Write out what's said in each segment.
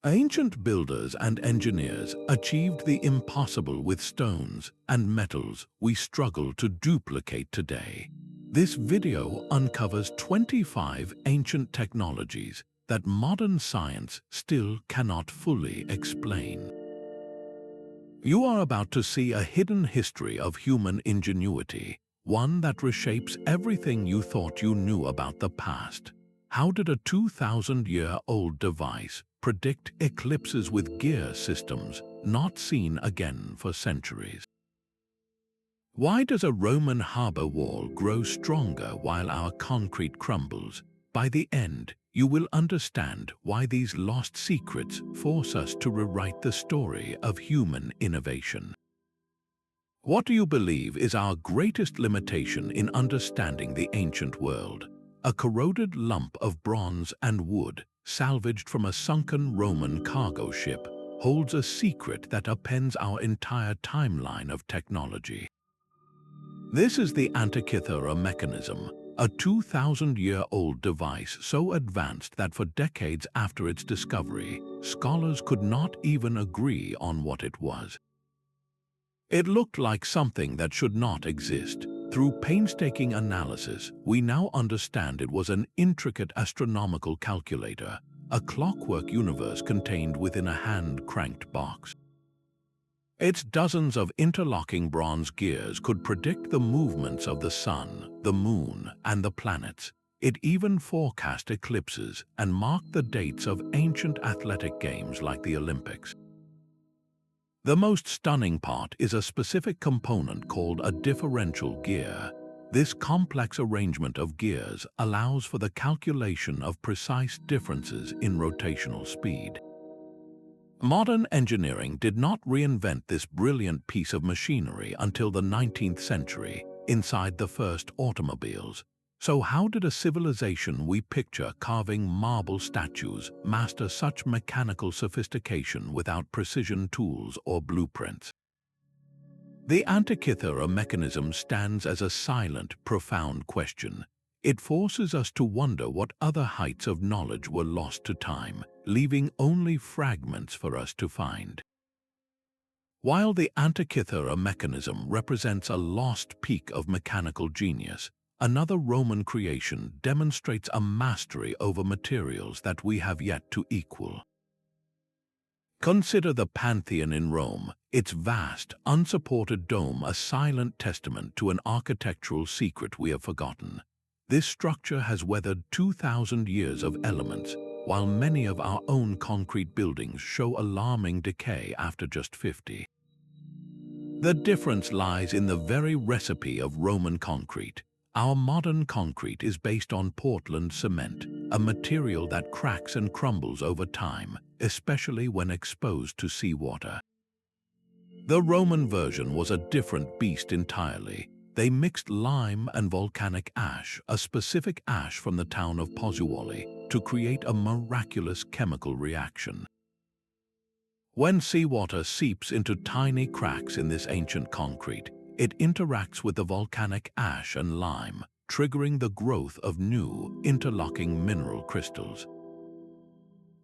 Ancient builders and engineers achieved the impossible with stones and metals we struggle to duplicate today. This video uncovers 25 ancient technologies that modern science still cannot fully explain. You are about to see a hidden history of human ingenuity, one that reshapes everything you thought you knew about the past. How did a 2,000-year-old device predict eclipses with gear systems not seen again for centuries? Why does a Roman harbor wall grow stronger while our concrete crumbles? By the end, you will understand why these lost secrets force us to rewrite the story of human innovation. What do you believe is our greatest limitation in understanding the ancient world? A corroded lump of bronze and wood, salvaged from a sunken Roman cargo ship, holds a secret that upends our entire timeline of technology. This is the Antikythera Mechanism, a 2,000-year-old device so advanced that for decades after its discovery, scholars could not even agree on what it was. It looked like something that should not exist. Through painstaking analysis, we now understand it was an intricate astronomical calculator, a clockwork universe contained within a hand-cranked box. Its dozens of interlocking bronze gears could predict the movements of the sun, the moon, and the planets. It even forecast eclipses and marked the dates of ancient athletic games like the Olympics. The most stunning part is a specific component called a differential gear. This complex arrangement of gears allows for the calculation of precise differences in rotational speed. Modern engineering did not reinvent this brilliant piece of machinery until the 19th century, inside the first automobiles. So how did a civilization we picture carving marble statues master such mechanical sophistication without precision tools or blueprints? The Antikythera Mechanism stands as a silent, profound question. It forces us to wonder what other heights of knowledge were lost to time, leaving only fragments for us to find. While the Antikythera Mechanism represents a lost peak of mechanical genius, another Roman creation demonstrates a mastery over materials that we have yet to equal. Consider the Pantheon in Rome, its vast, unsupported dome a silent testament to an architectural secret we have forgotten. This structure has weathered 2,000 years of elements, while many of our own concrete buildings show alarming decay after just 50. The difference lies in the very recipe of Roman concrete. Our modern concrete is based on Portland cement, a material that cracks and crumbles over time, especially when exposed to seawater. The Roman version was a different beast entirely. They mixed lime and volcanic ash, a specific ash from the town of Pozzuoli, to create a miraculous chemical reaction. When seawater seeps into tiny cracks in this ancient concrete, it interacts with the volcanic ash and lime, triggering the growth of new, interlocking mineral crystals.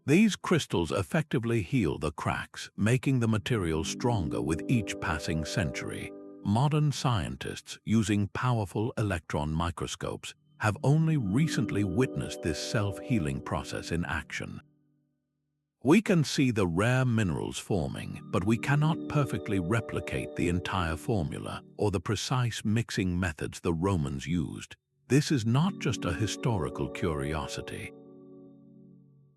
These crystals effectively heal the cracks, making the material stronger with each passing century. Modern scientists, using powerful electron microscopes, have only recently witnessed this self-healing process in action. We can see the rare minerals forming, but we cannot perfectly replicate the entire formula or the precise mixing methods the Romans used. This is not just a historical curiosity.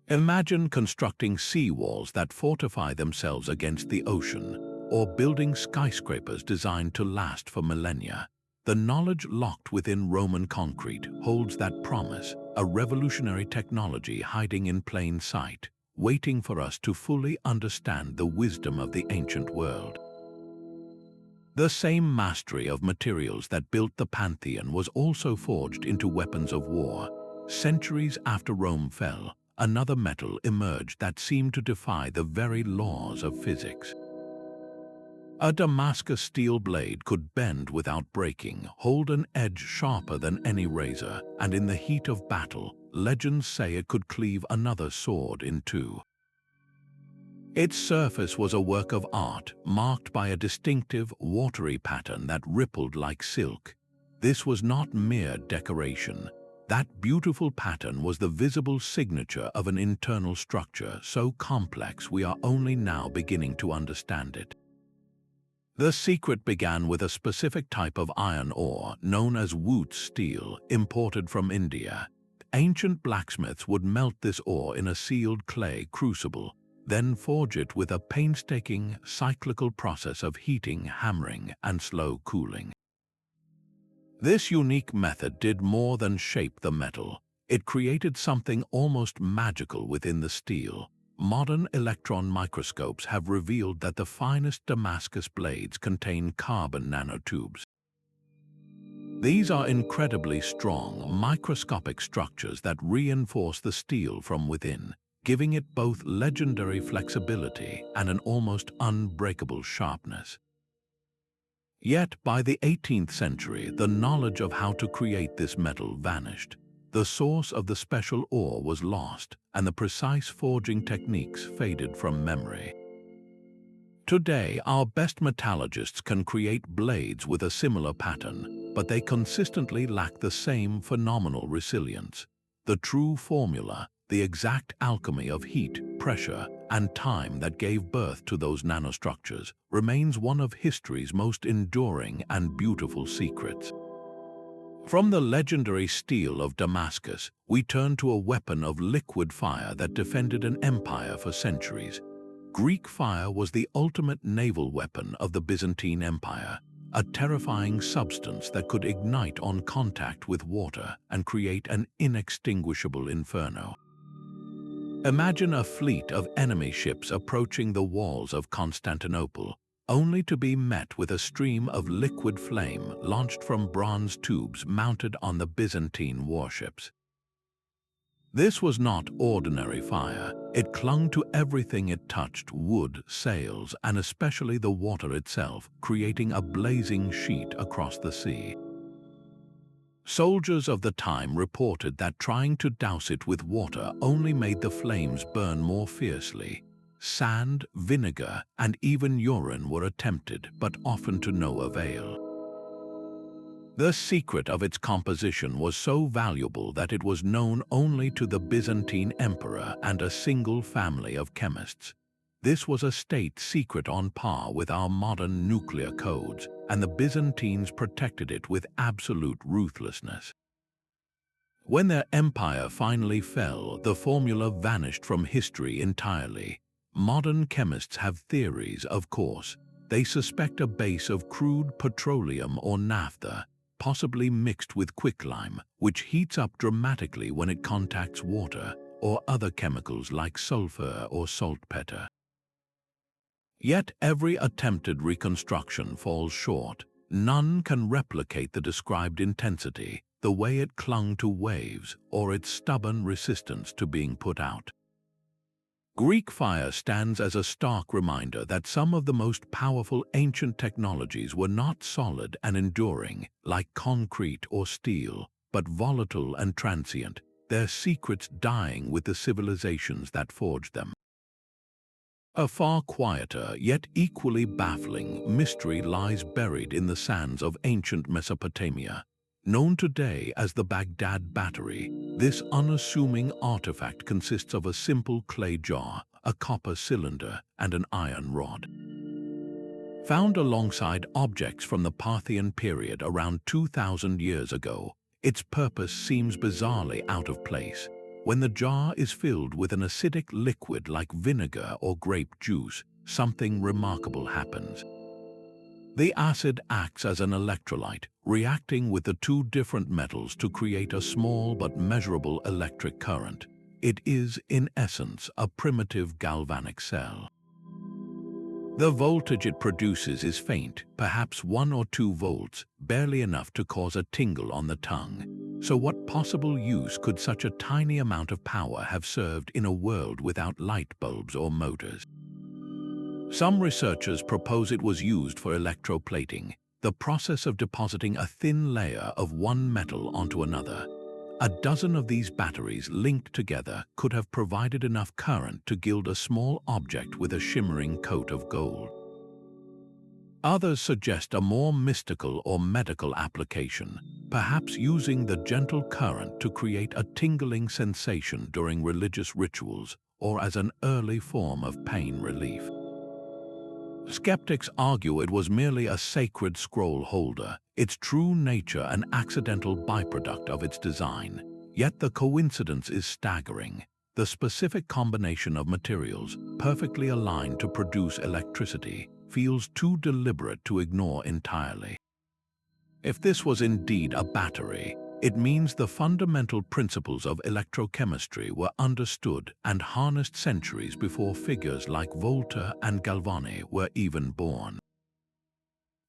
Imagine constructing seawalls that fortify themselves against the ocean, or building skyscrapers designed to last for millennia. The knowledge locked within Roman concrete holds that promise, a revolutionary technology hiding in plain sight, waiting for us to fully understand the wisdom of the ancient world. The same mastery of materials that built the Pantheon was also forged into weapons of war. Centuries after Rome fell, another metal emerged that seemed to defy the very laws of physics. A Damascus steel blade could bend without breaking, hold an edge sharper than any razor, and in the heat of battle, legends say it could cleave another sword in two. Its surface was a work of art, marked by a distinctive, watery pattern that rippled like silk. This was not mere decoration. That beautiful pattern was the visible signature of an internal structure so complex we are only now beginning to understand it. The secret began with a specific type of iron ore known as Wootz steel, imported from India. Ancient blacksmiths would melt this ore in a sealed clay crucible, then forge it with a painstaking, cyclical process of heating, hammering, and slow cooling. This unique method did more than shape the metal. It created something almost magical within the steel. Modern electron microscopes have revealed that the finest Damascus blades contain carbon nanotubes. These are incredibly strong, microscopic structures that reinforce the steel from within, giving it both legendary flexibility and an almost unbreakable sharpness. Yet, by the 18th century, the knowledge of how to create this metal vanished. The source of the special ore was lost, and the precise forging techniques faded from memory. Today, our best metallurgists can create blades with a similar pattern, but they consistently lack the same phenomenal resilience. The true formula, the exact alchemy of heat, pressure, and time that gave birth to those nanostructures, remains one of history's most enduring and beautiful secrets. From the legendary steel of Damascus, we turn to a weapon of liquid fire that defended an empire for centuries. Greek fire was the ultimate naval weapon of the Byzantine Empire, a terrifying substance that could ignite on contact with water and create an inextinguishable inferno. Imagine a fleet of enemy ships approaching the walls of Constantinople, only to be met with a stream of liquid flame launched from bronze tubes mounted on the Byzantine warships. This was not ordinary fire. It clung to everything it touched: wood, sails, and especially the water itself, creating a blazing sheet across the sea. Soldiers of the time reported that trying to douse it with water only made the flames burn more fiercely. Sand, vinegar, and even urine were attempted, but often to no avail. The secret of its composition was so valuable that it was known only to the Byzantine emperor and a single family of chemists. This was a state secret on par with our modern nuclear codes, and the Byzantines protected it with absolute ruthlessness. When their empire finally fell, the formula vanished from history entirely. Modern chemists have theories, of course. They suspect a base of crude petroleum or naphtha, possibly mixed with quicklime, which heats up dramatically when it contacts water, or other chemicals like sulfur or saltpeter. Yet every attempted reconstruction falls short. None can replicate the described intensity, the way it clung to waves, or its stubborn resistance to being put out. Greek fire stands as a stark reminder that some of the most powerful ancient technologies were not solid and enduring, like concrete or steel, but volatile and transient, their secrets dying with the civilizations that forged them. A far quieter, yet equally baffling, mystery lies buried in the sands of ancient Mesopotamia. Known today as the Baghdad Battery, this unassuming artifact consists of a simple clay jar, a copper cylinder, and an iron rod. Found alongside objects from the Parthian period around 2,000 years ago, its purpose seems bizarrely out of place. When the jar is filled with an acidic liquid like vinegar or grape juice, something remarkable happens. The acid acts as an electrolyte, reacting with the two different metals to create a small but measurable electric current. It is, in essence, a primitive galvanic cell. The voltage it produces is faint, perhaps 1 or 2 volts, barely enough to cause a tingle on the tongue. So what possible use could such a tiny amount of power have served in a world without light bulbs or motors? Some researchers propose it was used for electroplating, the process of depositing a thin layer of one metal onto another. A dozen of these batteries linked together could have provided enough current to gild a small object with a shimmering coat of gold. Others suggest a more mystical or medical application, perhaps using the gentle current to create a tingling sensation during religious rituals or as an early form of pain relief. Skeptics argue it was merely a sacred scroll holder, its true nature an accidental byproduct of its design. Yet the coincidence is staggering. The specific combination of materials, perfectly aligned to produce electricity, feels too deliberate to ignore entirely. If this was indeed a battery, it means the fundamental principles of electrochemistry were understood and harnessed centuries before figures like Volta and Galvani were even born.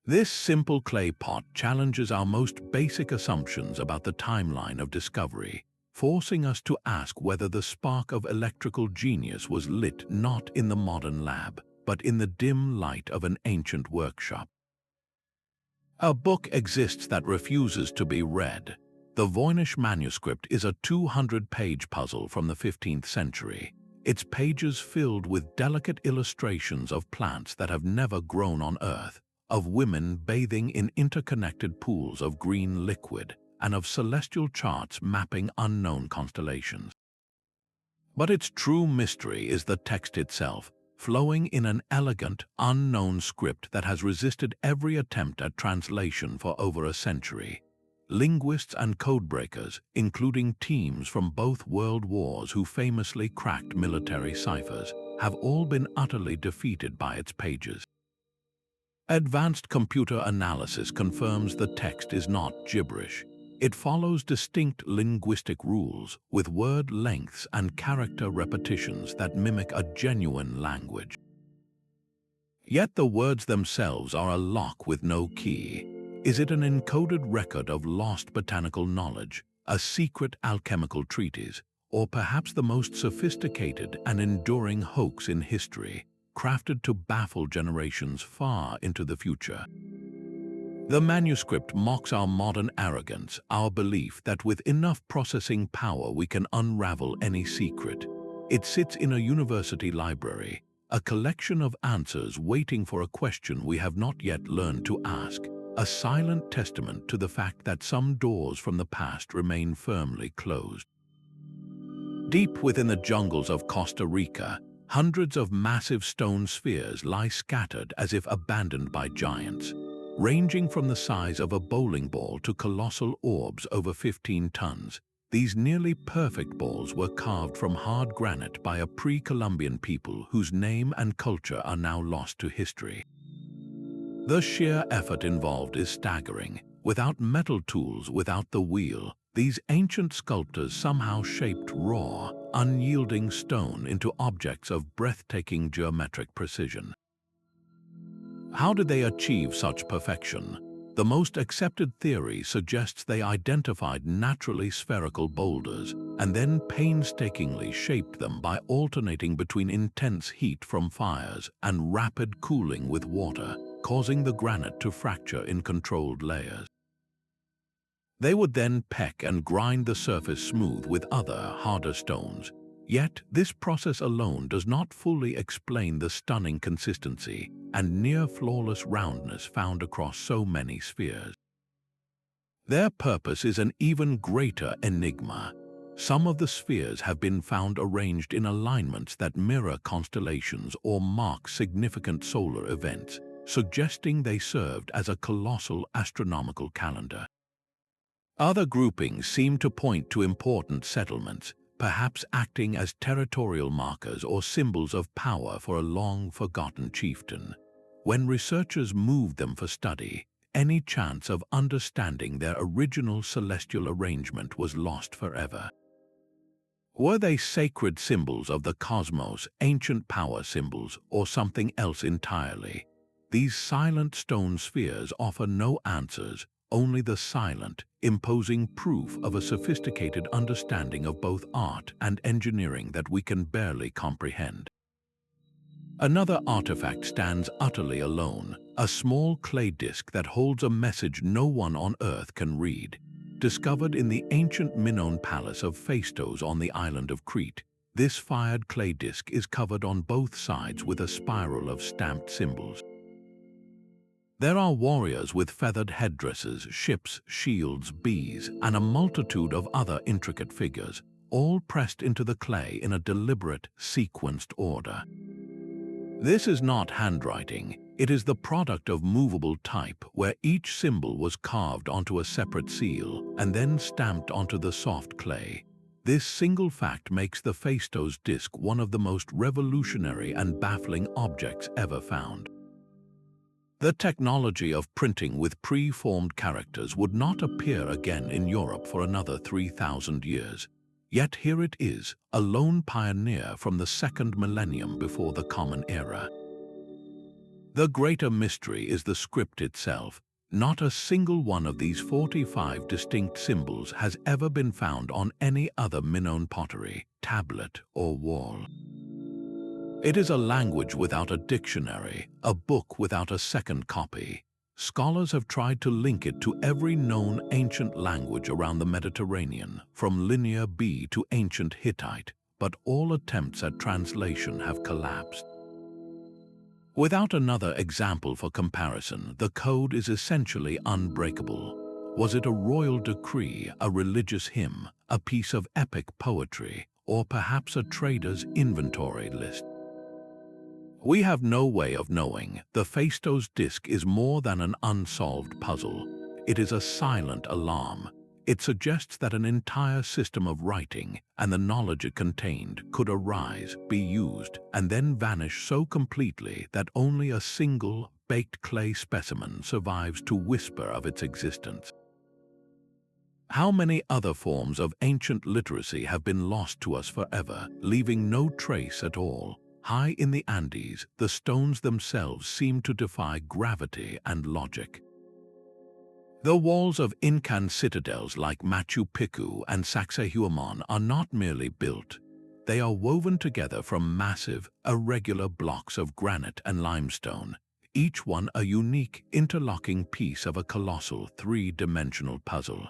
This simple clay pot challenges our most basic assumptions about the timeline of discovery, forcing us to ask whether the spark of electrical genius was lit not in the modern lab, but in the dim light of an ancient workshop. A book exists that refuses to be read. The Voynich Manuscript is a 200-page puzzle from the 15th century, its pages filled with delicate illustrations of plants that have never grown on Earth, of women bathing in interconnected pools of green liquid, and of celestial charts mapping unknown constellations. But its true mystery is the text itself, flowing in an elegant, unknown script that has resisted every attempt at translation for over a century. Linguists and codebreakers, including teams from both world wars who famously cracked military ciphers, have all been utterly defeated by its pages. Advanced computer analysis confirms the text is not gibberish. It follows distinct linguistic rules, with word lengths and character repetitions that mimic a genuine language. Yet the words themselves are a lock with no key. Is it an encoded record of lost botanical knowledge, a secret alchemical treatise, or perhaps the most sophisticated and enduring hoax in history, crafted to baffle generations far into the future? The manuscript mocks our modern arrogance, our belief that with enough processing power we can unravel any secret. It sits in a university library, a collection of answers waiting for a question we have not yet learned to ask, a silent testament to the fact that some doors from the past remain firmly closed. Deep within the jungles of Costa Rica, hundreds of massive stone spheres lie scattered as if abandoned by giants. Ranging from the size of a bowling ball to colossal orbs over 15 tons, these nearly perfect balls were carved from hard granite by a pre-Columbian people whose name and culture are now lost to history. The sheer effort involved is staggering. Without metal tools, without the wheel, these ancient sculptors somehow shaped raw, unyielding stone into objects of breathtaking geometric precision. How did they achieve such perfection? The most accepted theory suggests they identified naturally spherical boulders and then painstakingly shaped them by alternating between intense heat from fires and rapid cooling with water, causing the granite to fracture in controlled layers. They would then peck and grind the surface smooth with other, harder stones. Yet, this process alone does not fully explain the stunning consistency and near-flawless roundness found across so many spheres. Their purpose is an even greater enigma. Some of the spheres have been found arranged in alignments that mirror constellations or mark significant solar events, suggesting they served as a colossal astronomical calendar. Other groupings seem to point to important settlements, perhaps acting as territorial markers or symbols of power for a long-forgotten chieftain. When researchers moved them for study, any chance of understanding their original celestial arrangement was lost forever. Were they sacred symbols of the cosmos, ancient power symbols, or something else entirely? These silent stone spheres offer no answers, only the silent, imposing proof of a sophisticated understanding of both art and engineering that we can barely comprehend. Another artifact stands utterly alone, a small clay disc that holds a message no one on Earth can read. discovered in the ancient Minoan palace of Phaistos on the island of Crete. This fired clay disc is covered on both sides with a spiral of stamped symbols. There are warriors with feathered headdresses, ships, shields, bees, and a multitude of other intricate figures, all pressed into the clay in a deliberate, sequenced order. This is not handwriting. It is the product of movable type, where each symbol was carved onto a separate seal and then stamped onto the soft clay. This single fact makes the Phaistos Disc one of the most revolutionary and baffling objects ever found. The technology of printing with pre-formed characters would not appear again in Europe for another 3,000 years. Yet here it is, a lone pioneer from the second millennium before the Common Era. The greater mystery is the script itself. Not a single one of these 45 distinct symbols has ever been found on any other Minoan pottery, tablet, or wall. It is a language without a dictionary, a book without a second copy. Scholars have tried to link it to every known ancient language around the Mediterranean, from Linear B to ancient Hittite, but all attempts at translation have collapsed. Without another example for comparison, the code is essentially unbreakable. Was it a royal decree, a religious hymn, a piece of epic poetry, or perhaps a trader's inventory list? We have no way of knowing. The Phaistos Disc is more than an unsolved puzzle. It is a silent alarm. It suggests that an entire system of writing and the knowledge it contained could arise, be used, and then vanish so completely that only a single baked clay specimen survives to whisper of its existence. How many other forms of ancient literacy have been lost to us forever, leaving no trace at all? High in the Andes, the stones themselves seem to defy gravity and logic. The walls of Incan citadels like Machu Picchu and Sacsayhuamán are not merely built. They are woven together from massive, irregular blocks of granite and limestone, each one a unique, interlocking piece of a colossal, three-dimensional puzzle.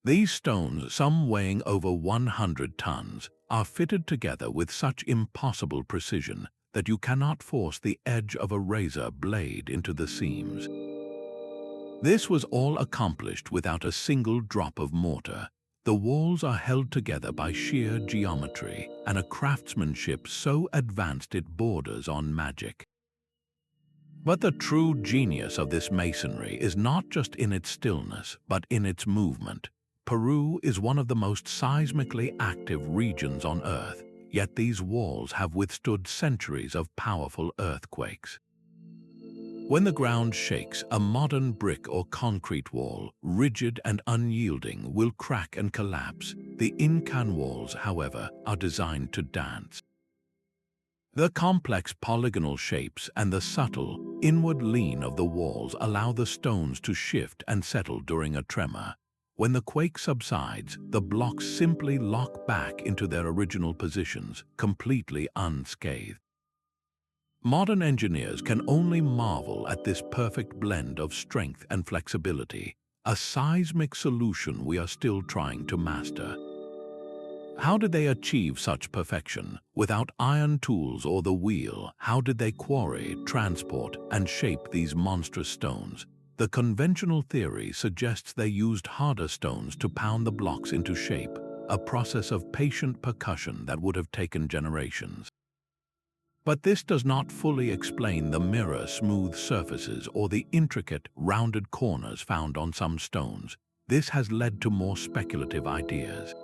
These stones, some weighing over 100 tons, are fitted together with such impossible precision that you cannot force the edge of a razor blade into the seams. This was all accomplished without a single drop of mortar. The walls are held together by sheer geometry and a craftsmanship so advanced it borders on magic. But the true genius of this masonry is not just in its stillness, but in its movement. Peru is one of the most seismically active regions on Earth, yet these walls have withstood centuries of powerful earthquakes. When the ground shakes, a modern brick or concrete wall, rigid and unyielding, will crack and collapse. The Incan walls, however, are designed to dance. The complex polygonal shapes and the subtle, inward lean of the walls allow the stones to shift and settle during a tremor. When the quake subsides, the blocks simply lock back into their original positions, completely unscathed. Modern engineers can only marvel at this perfect blend of strength and flexibility, a seismic solution we are still trying to master. How did they achieve such perfection? Without iron tools or the wheel, how did they quarry, transport, and shape these monstrous stones? The conventional theory suggests they used harder stones to pound the blocks into shape, a process of patient percussion that would have taken generations. But this does not fully explain the mirror-smooth surfaces or the intricate, rounded corners found on some stones. This has led to more speculative ideas.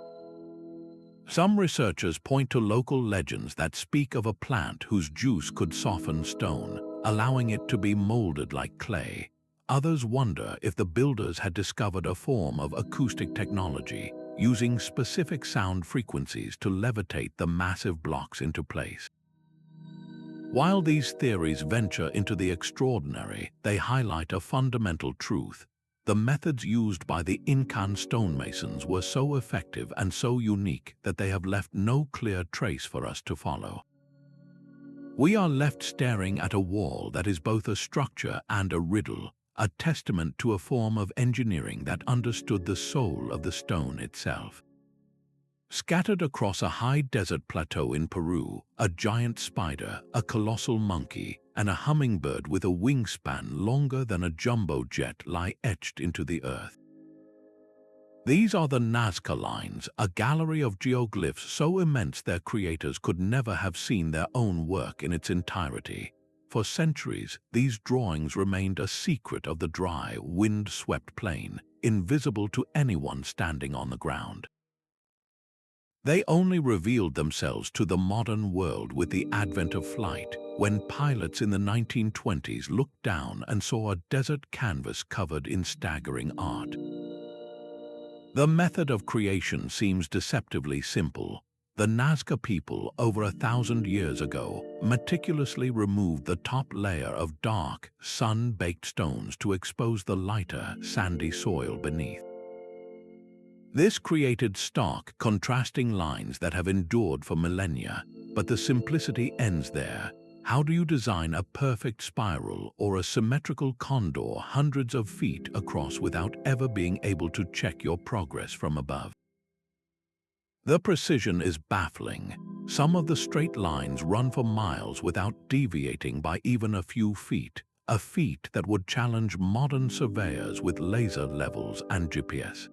Some researchers point to local legends that speak of a plant whose juice could soften stone, allowing it to be molded like clay. Others wonder if the builders had discovered a form of acoustic technology, using specific sound frequencies to levitate the massive blocks into place. While these theories venture into the extraordinary, they highlight a fundamental truth. The methods used by the Incan stonemasons were so effective and so unique that they have left no clear trace for us to follow. We are left staring at a wall that is both a structure and a riddle, a testament to a form of engineering that understood the soul of the stone itself. Scattered across a high desert plateau in Peru, a giant spider, a colossal monkey, and a hummingbird with a wingspan longer than a jumbo jet lie etched into the earth. These are the Nazca Lines, a gallery of geoglyphs so immense their creators could never have seen their own work in its entirety. For centuries, these drawings remained a secret of the dry, wind-swept plain, invisible to anyone standing on the ground. They only revealed themselves to the modern world with the advent of flight, when pilots in the 1920s looked down and saw a desert canvas covered in staggering art. The method of creation seems deceptively simple. The Nazca people, over 1,000 years ago, meticulously removed the top layer of dark, sun-baked stones to expose the lighter, sandy soil beneath. This created stark, contrasting lines that have endured for millennia, but the simplicity ends there. How do you design a perfect spiral or a symmetrical condor hundreds of feet across without ever being able to check your progress from above? The precision is baffling. Some of the straight lines run for miles without deviating by even a few feet, a feat that would challenge modern surveyors with laser levels and GPS.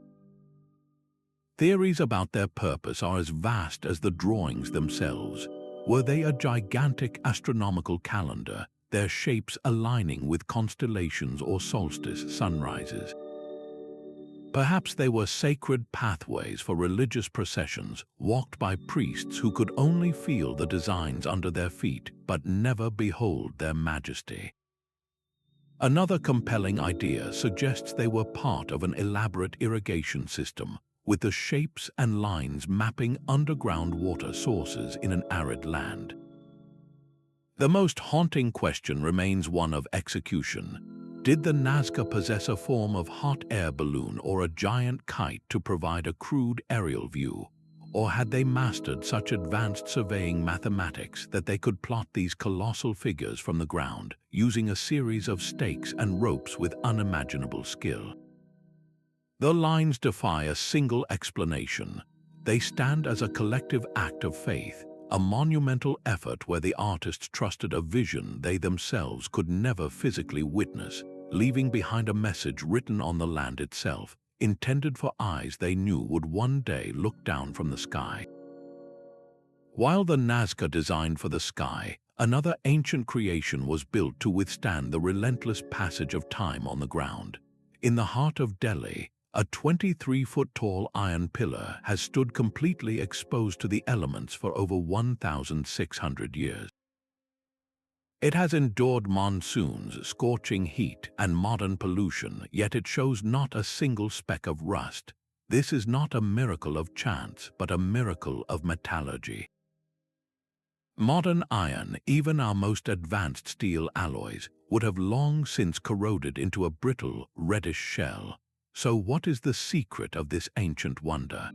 Theories about their purpose are as vast as the drawings themselves. Were they a gigantic astronomical calendar, their shapes aligning with constellations or solstice sunrises? Perhaps they were sacred pathways for religious processions, walked by priests who could only feel the designs under their feet but never behold their majesty. Another compelling idea suggests they were part of an elaborate irrigation system, with the shapes and lines mapping underground water sources in an arid land. The most haunting question remains one of execution. Did the Nazca possess a form of hot air balloon or a giant kite to provide a crude aerial view? Or had they mastered such advanced surveying mathematics that they could plot these colossal figures from the ground, using a series of stakes and ropes with unimaginable skill? The lines defy a single explanation. They stand as a collective act of faith, a monumental effort where the artists trusted a vision they themselves could never physically witness, leaving behind a message written on the land itself, intended for eyes they knew would one day look down from the sky. While the Nazca designed for the sky, another ancient creation was built to withstand the relentless passage of time on the ground. In the heart of Delhi, a 23-foot-tall iron pillar has stood completely exposed to the elements for over 1,600 years. It has endured monsoons, scorching heat, and modern pollution, yet it shows not a single speck of rust. This is not a miracle of chance, but a miracle of metallurgy. Modern iron, even our most advanced steel alloys, would have long since corroded into a brittle, reddish shell. So what is the secret of this ancient wonder?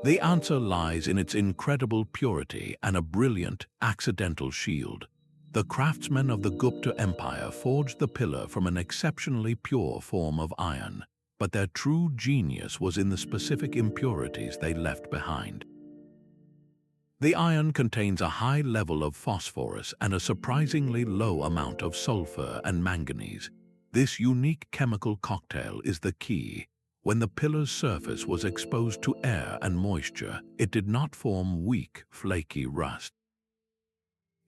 The answer lies in its incredible purity and a brilliant, accidental shield. The craftsmen of the Gupta Empire forged the pillar from an exceptionally pure form of iron, but their true genius was in the specific impurities they left behind. The iron contains a high level of phosphorus and a surprisingly low amount of sulfur and manganese. This unique chemical cocktail is the key. When the pillar's surface was exposed to air and moisture, it did not form weak, flaky rust.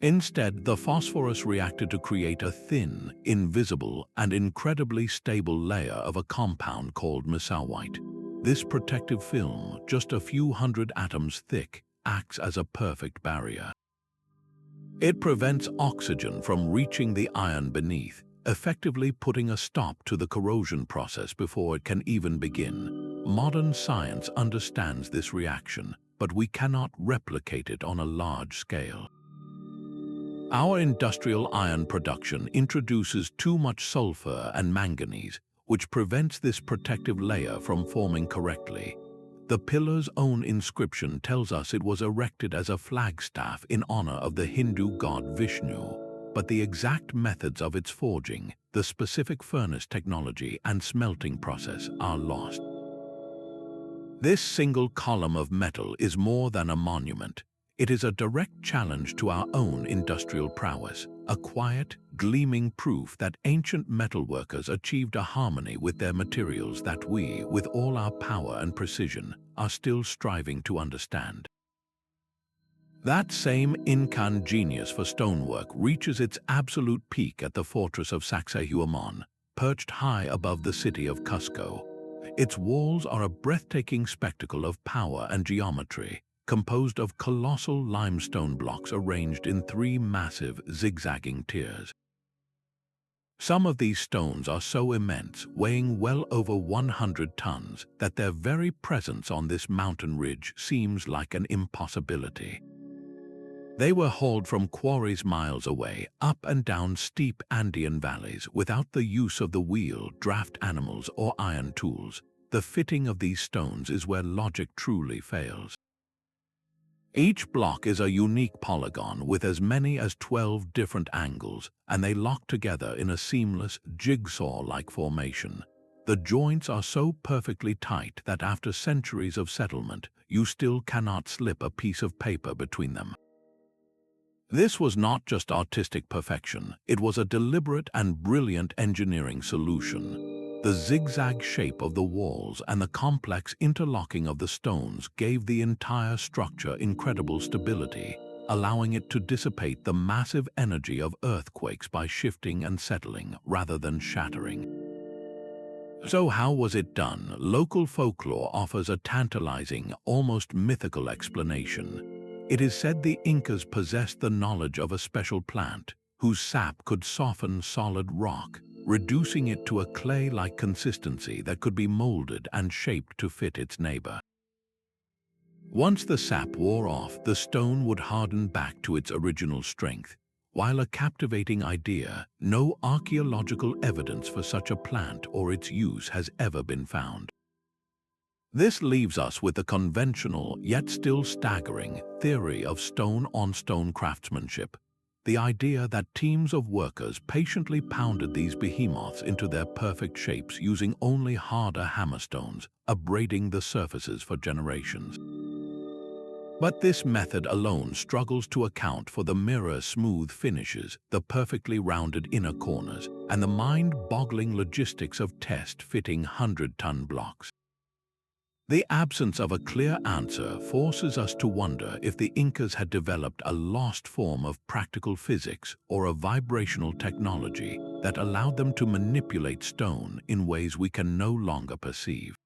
Instead, the phosphorus reacted to create a thin, invisible, and incredibly stable layer of a compound called mesawite. This protective film, just a few hundred atoms thick, acts as a perfect barrier. It prevents oxygen from reaching the iron beneath, effectively putting a stop to the corrosion process before it can even begin. Modern science understands this reaction, but we cannot replicate it on a large scale. Our industrial iron production introduces too much sulfur and manganese, which prevents this protective layer from forming correctly. The pillar's own inscription tells us it was erected as a flagstaff in honor of the Hindu god Vishnu. but the exact methods of its forging, the specific furnace technology and smelting process are lost. This single column of metal is more than a monument. It is a direct challenge to our own industrial prowess, a quiet, gleaming proof that ancient metalworkers achieved a harmony with their materials that we, with all our power and precision, are still striving to understand. That same Incan genius for stonework reaches its absolute peak at the fortress of Sacsayhuamán, perched high above the city of Cusco. Its walls are a breathtaking spectacle of power and geometry, composed of colossal limestone blocks arranged in 3 massive, zigzagging tiers. Some of these stones are so immense, weighing well over 100 tons, that their very presence on this mountain ridge seems like an impossibility. They were hauled from quarries miles away, up and down steep Andean valleys, without the use of the wheel, draft animals, or iron tools. The fitting of these stones is where logic truly fails. Each block is a unique polygon with as many as 12 different angles, and they lock together in a seamless, jigsaw-like formation. The joints are so perfectly tight that after centuries of settlement, you still cannot slip a piece of paper between them. This was not just artistic perfection, it was a deliberate and brilliant engineering solution. The zigzag shape of the walls and the complex interlocking of the stones gave the entire structure incredible stability, allowing it to dissipate the massive energy of earthquakes by shifting and settling rather than shattering. So how was it done? Local folklore offers a tantalizing, almost mythical explanation. It is said the Incas possessed the knowledge of a special plant whose sap could soften solid rock, reducing it to a clay-like consistency that could be molded and shaped to fit its neighbor. Once the sap wore off, the stone would harden back to its original strength. While a captivating idea, no archaeological evidence for such a plant or its use has ever been found. This leaves us with the conventional, yet still staggering, theory of stone-on-stone craftsmanship. The idea that teams of workers patiently pounded these behemoths into their perfect shapes using only harder hammerstones, abrading the surfaces for generations. But this method alone struggles to account for the mirror-smooth finishes, the perfectly rounded inner corners, and the mind-boggling logistics of test-fitting 100-ton blocks. The absence of a clear answer forces us to wonder if the Incas had developed a lost form of practical physics or a vibrational technology that allowed them to manipulate stone in ways we can no longer perceive.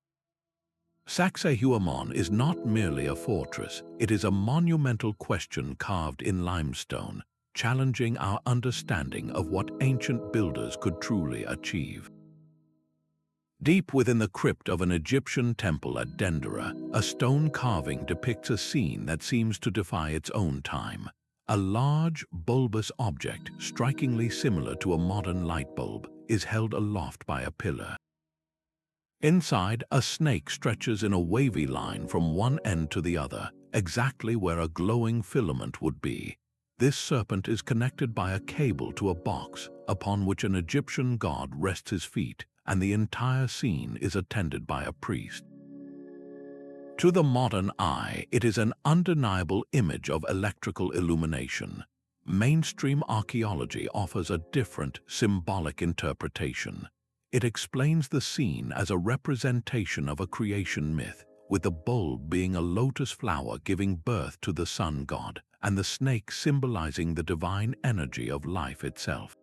Sacsayhuamán is not merely a fortress, it is a monumental question carved in limestone, challenging our understanding of what ancient builders could truly achieve. Deep within the crypt of an Egyptian temple at Dendera, a stone carving depicts a scene that seems to defy its own time. A large, bulbous object, strikingly similar to a modern light bulb, is held aloft by a pillar. Inside, a snake stretches in a wavy line from one end to the other, exactly where a glowing filament would be. This serpent is connected by a cable to a box, upon which an Egyptian god rests his feet, and the entire scene is attended by a priest. To the modern eye, it is an undeniable image of electrical illumination. Mainstream archaeology offers a different, symbolic interpretation. It explains the scene as a representation of a creation myth, with the bulb being a lotus flower giving birth to the sun god, and the snake symbolizing the divine energy of life itself.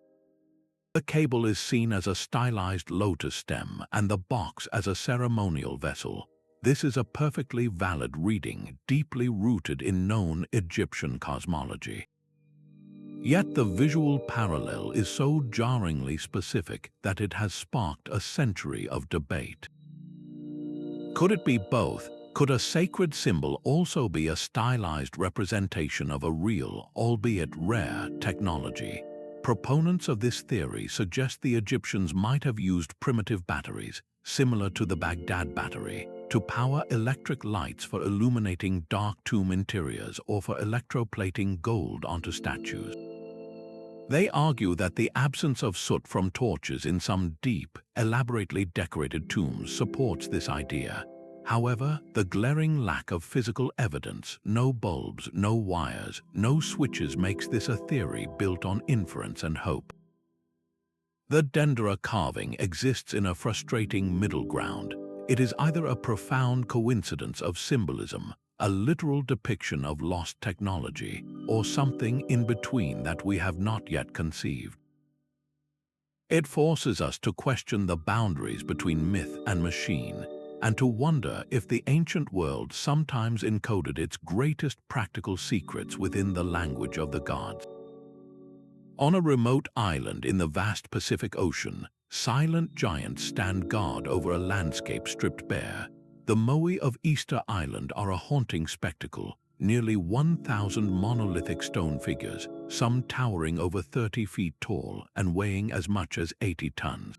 The cable is seen as a stylized lotus stem and the box as a ceremonial vessel. This is a perfectly valid reading, deeply rooted in known Egyptian cosmology. Yet the visual parallel is so jarringly specific that it has sparked a century of debate. Could it be both? Could a sacred symbol also be a stylized representation of a real, albeit rare, technology? Proponents of this theory suggest the Egyptians might have used primitive batteries, similar to the Baghdad Battery, to power electric lights for illuminating dark tomb interiors or for electroplating gold onto statues. They argue that the absence of soot from torches in some deep, elaborately decorated tombs supports this idea. However, the glaring lack of physical evidence, no bulbs, no wires, no switches, makes this a theory built on inference and hope. The Dendera carving exists in a frustrating middle ground. It is either a profound coincidence of symbolism, a literal depiction of lost technology, or something in between that we have not yet conceived. It forces us to question the boundaries between myth and machine, and to wonder if the ancient world sometimes encoded its greatest practical secrets within the language of the gods. On a remote island in the vast Pacific Ocean, silent giants stand guard over a landscape stripped bare. The Moai of Easter Island are a haunting spectacle, nearly 1,000 monolithic stone figures, some towering over 30 feet tall and weighing as much as 80 tons.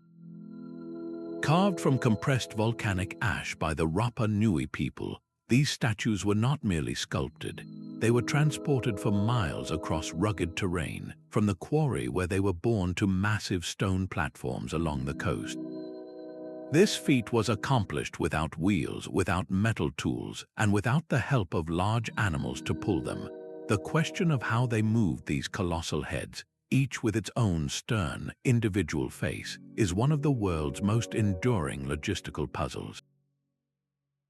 Carved from compressed volcanic ash by the Rapa Nui people, these statues were not merely sculpted. They were transported for miles across rugged terrain, from the quarry where they were borne to massive stone platforms along the coast. This feat was accomplished without wheels, without metal tools, and without the help of large animals to pull them. The question of how they moved these colossal heads, each with its own stern, individual face, is one of the world's most enduring logistical puzzles.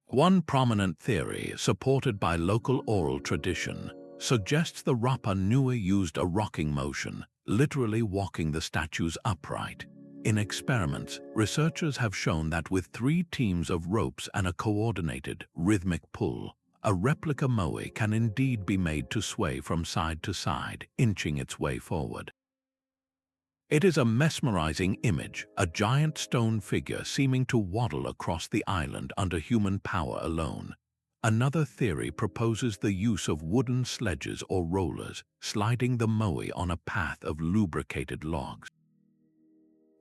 One prominent theory, supported by local oral tradition, suggests the Rapa Nui used a rocking motion, literally walking the statues upright. In experiments, researchers have shown that with 3 teams of ropes and a coordinated, rhythmic pull, a replica moai can indeed be made to sway from side to side, inching its way forward. It is a mesmerizing image, a giant stone figure seeming to waddle across the island under human power alone. Another theory proposes the use of wooden sledges or rollers, sliding the moai on a path of lubricated logs.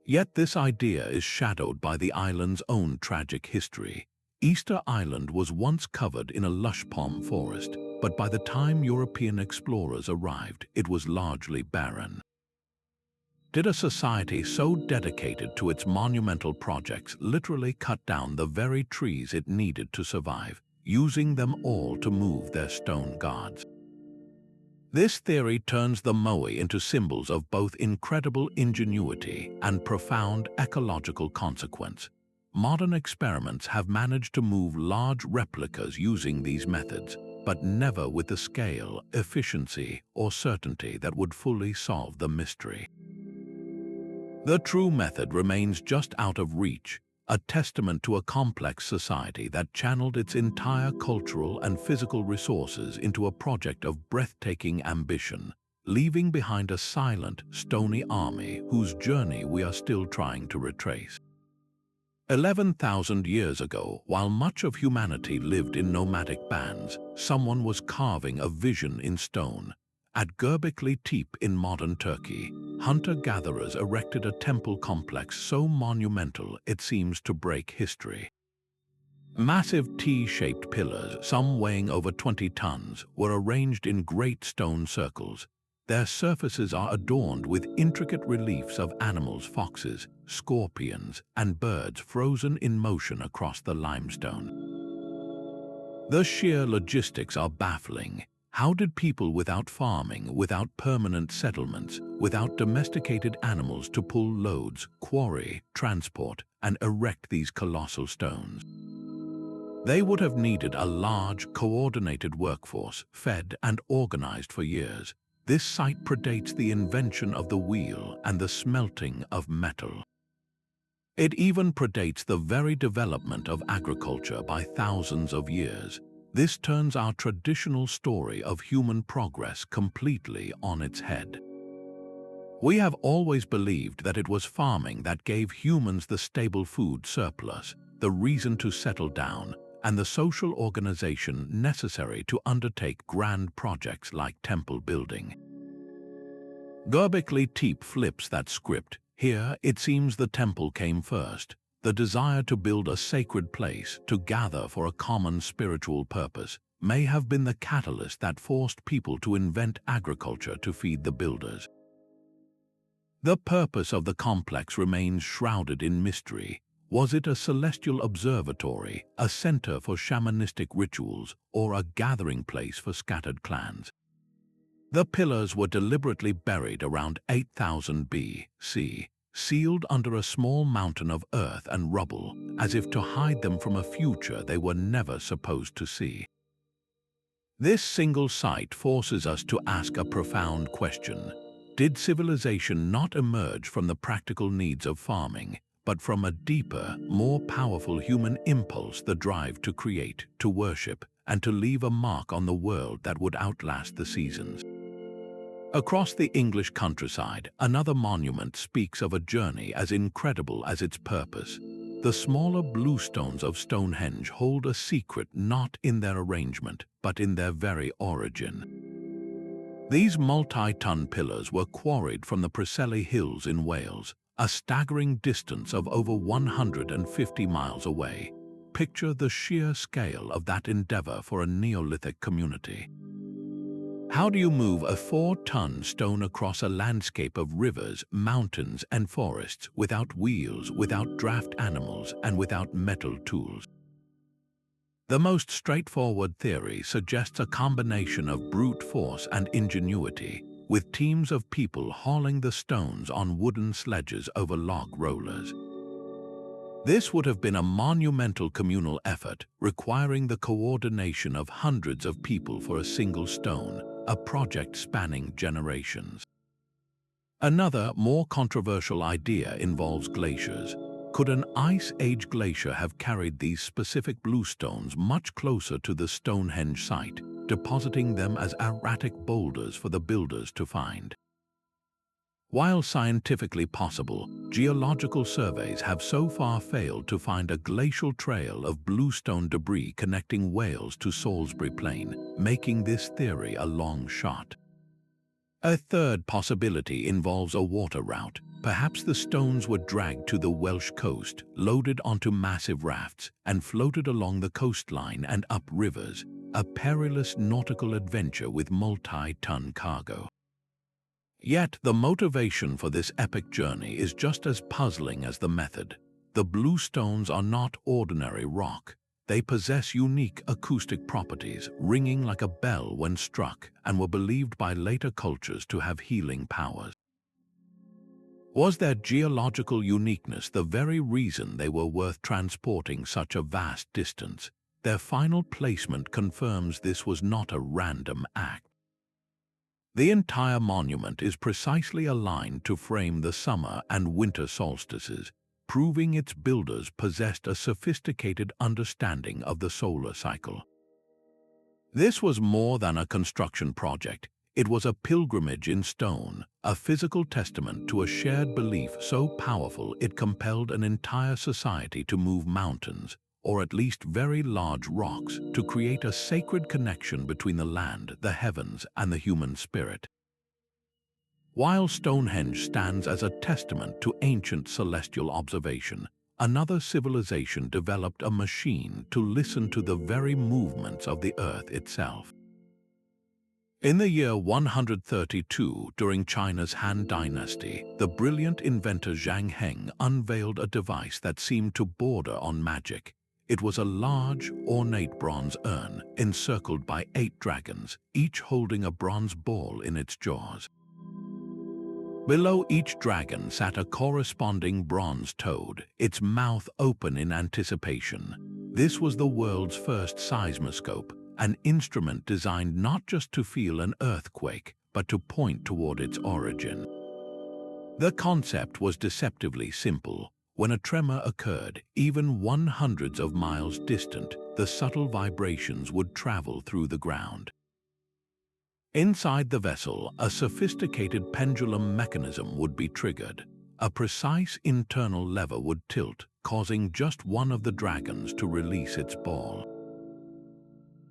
Yet this idea is shadowed by the island's own tragic history. Easter Island was once covered in a lush palm forest, but by the time European explorers arrived, it was largely barren. Did a society so dedicated to its monumental projects literally cut down the very trees it needed to survive, using them all to move their stone gods? This theory turns the moai into symbols of both incredible ingenuity and profound ecological consequence. Modern experiments have managed to move large replicas using these methods, but never with the scale, efficiency, or certainty that would fully solve the mystery. The true method remains just out of reach, a testament to a complex society that channeled its entire cultural and physical resources into a project of breathtaking ambition, leaving behind a silent, stony army whose journey we are still trying to retrace. 11,000 years ago, while much of humanity lived in nomadic bands, someone was carving a vision in stone. At Göbekli Tepe in modern Turkey, hunter-gatherers erected a temple complex so monumental it seems to break history. Massive T-shaped pillars, some weighing over 20 tons, were arranged in great stone circles. Their surfaces are adorned with intricate reliefs of animals, foxes, scorpions, and birds frozen in motion across the limestone. The sheer logistics are baffling. How did people without farming, without permanent settlements, without domesticated animals to pull loads, quarry, transport, and erect these colossal stones? They would have needed a large, coordinated workforce, fed and organized for years. This site predates the invention of the wheel and the smelting of metal. It even predates the very development of agriculture by thousands of years. This turns our traditional story of human progress completely on its head. We have always believed that it was farming that gave humans the stable food surplus, the reason to settle down, and the social organization necessary to undertake grand projects like temple building. Göbekli Tepe flips that script. Here, it seems the temple came first. The desire to build a sacred place, to gather for a common spiritual purpose, may have been the catalyst that forced people to invent agriculture to feed the builders. The purpose of the complex remains shrouded in mystery. Was it a celestial observatory, a center for shamanistic rituals, or a gathering place for scattered clans? The pillars were deliberately buried around 8000 BC, sealed under a small mountain of earth and rubble, as if to hide them from a future they were never supposed to see. This single site forces us to ask a profound question. Did civilization not emerge from the practical needs of farming, but from a deeper, more powerful human impulse, the drive to create, to worship, and to leave a mark on the world that would outlast the seasons? Across the English countryside, another monument speaks of a journey as incredible as its purpose. The smaller bluestones of Stonehenge hold a secret not in their arrangement, but in their very origin. These multi-ton pillars were quarried from the Preseli Hills in Wales, a staggering distance of over 150 miles away. Picture the sheer scale of that endeavor for a Neolithic community. How do you move a 4-ton stone across a landscape of rivers, mountains, and forests without wheels, without draft animals, and without metal tools? The most straightforward theory suggests a combination of brute force and ingenuity, with teams of people hauling the stones on wooden sledges over log rollers. This would have been a monumental communal effort, requiring the coordination of hundreds of people for a single stone, a project spanning generations. Another, more controversial idea involves glaciers. Could an Ice Age glacier have carried these specific bluestones much closer to the Stonehenge site, depositing them as erratic boulders for the builders to find? While scientifically possible, geological surveys have so far failed to find a glacial trail of bluestone debris connecting Wales to Salisbury Plain, making this theory a long shot. A third possibility involves a water route. Perhaps the stones were dragged to the Welsh coast, loaded onto massive rafts, and floated along the coastline and up rivers, a perilous nautical adventure with multi-ton cargo. Yet the motivation for this epic journey is just as puzzling as the method. The bluestones are not ordinary rock. They possess unique acoustic properties, ringing like a bell when struck, and were believed by later cultures to have healing powers. Was their geological uniqueness the very reason they were worth transporting such a vast distance? Their final placement confirms this was not a random act. The entire monument is precisely aligned to frame the summer and winter solstices, proving its builders possessed a sophisticated understanding of the solar cycle. This was more than a construction project. It was a pilgrimage in stone, a physical testament to a shared belief so powerful it compelled an entire society to move mountains, or at least very large rocks, to create a sacred connection between the land, the heavens, and the human spirit. While Stonehenge stands as a testament to ancient celestial observation, another civilization developed a machine to listen to the very movements of the earth itself. In the year 132, during China's Han Dynasty, the brilliant inventor Zhang Heng unveiled a device that seemed to border on magic. It was a large, ornate bronze urn encircled by 8 dragons, each holding a bronze ball in its jaws. Below each dragon sat a corresponding bronze toad, its mouth open in anticipation. This was the world's first seismoscope, an instrument designed not just to feel an earthquake, but to point toward its origin. The concept was deceptively simple. When a tremor occurred, even 100s of miles distant, the subtle vibrations would travel through the ground. Inside the vessel, a sophisticated pendulum mechanism would be triggered. A precise internal lever would tilt, causing just one of the dragons to release its ball.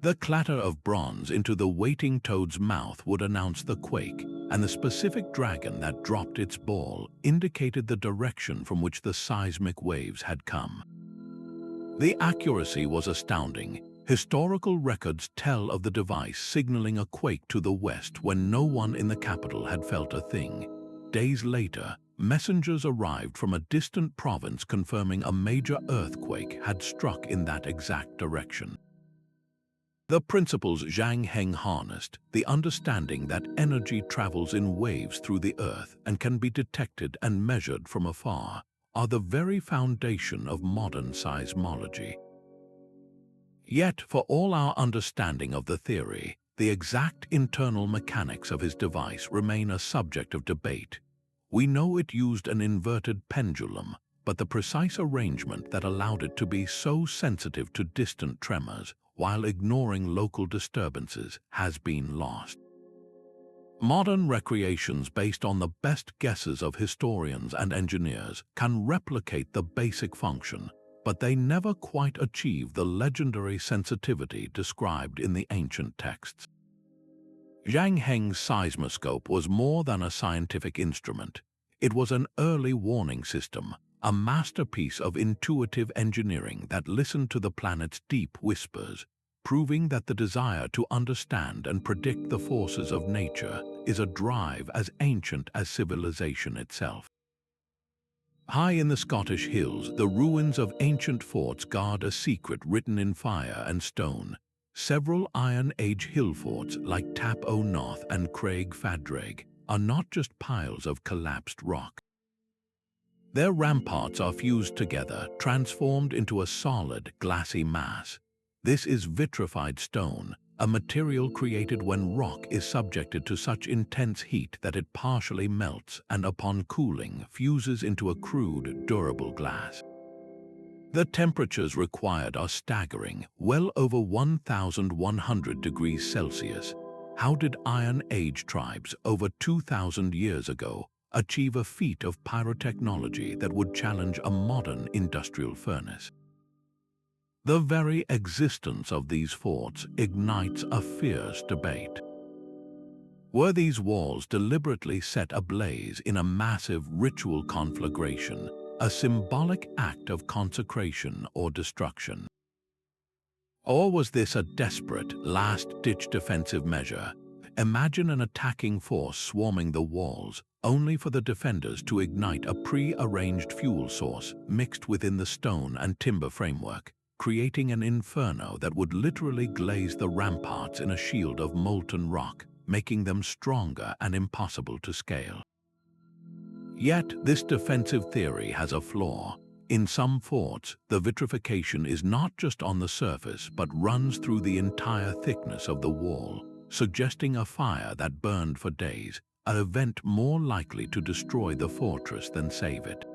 The clatter of bronze into the waiting toad's mouth would announce the quake, and the specific dragon that dropped its ball indicated the direction from which the seismic waves had come. The accuracy was astounding. Historical records tell of the device signaling a quake to the west when no one in the capital had felt a thing. Days later, messengers arrived from a distant province confirming a major earthquake had struck in that exact direction. The principles Zhang Heng harnessed, the understanding that energy travels in waves through the earth and can be detected and measured from afar, are the very foundation of modern seismology. Yet, for all our understanding of the theory, the exact internal mechanics of his device remain a subject of debate. We know it used an inverted pendulum, but the precise arrangement that allowed it to be so sensitive to distant tremors while ignoring local disturbances has been lost. Modern recreations based on the best guesses of historians and engineers can replicate the basic function, but they never quite achieve the legendary sensitivity described in the ancient texts. Zhang Heng's seismoscope was more than a scientific instrument. It was an early warning system, a masterpiece of intuitive engineering that listened to the planet's deep whispers, proving that the desire to understand and predict the forces of nature is a drive as ancient as civilization itself. High in the Scottish hills, the ruins of ancient forts guard a secret written in fire and stone. Several Iron Age hill forts like Tap O Noth and Craig Fadraig are not just piles of collapsed rock. Their ramparts are fused together, transformed into a solid, glassy mass. This is vitrified stone, a material created when rock is subjected to such intense heat that it partially melts and upon cooling fuses into a crude, durable glass. The temperatures required are staggering, well over 1,100 degrees Celsius. How did Iron Age tribes over 2,000 years ago achieve a feat of pyrotechnology that would challenge a modern industrial furnace? The very existence of these forts ignites a fierce debate. Were these walls deliberately set ablaze in a massive ritual conflagration, a symbolic act of consecration or destruction? Or was this a desperate, last-ditch defensive measure? Imagine an attacking force swarming the walls, only for the defenders to ignite a pre-arranged fuel source mixed within the stone and timber framework, creating an inferno that would literally glaze the ramparts in a shield of molten rock, making them stronger and impossible to scale. Yet, this defensive theory has a flaw. In some forts, the vitrification is not just on the surface but runs through the entire thickness of the wall, suggesting a fire that burned for days, an event more likely to destroy the fortress than save it.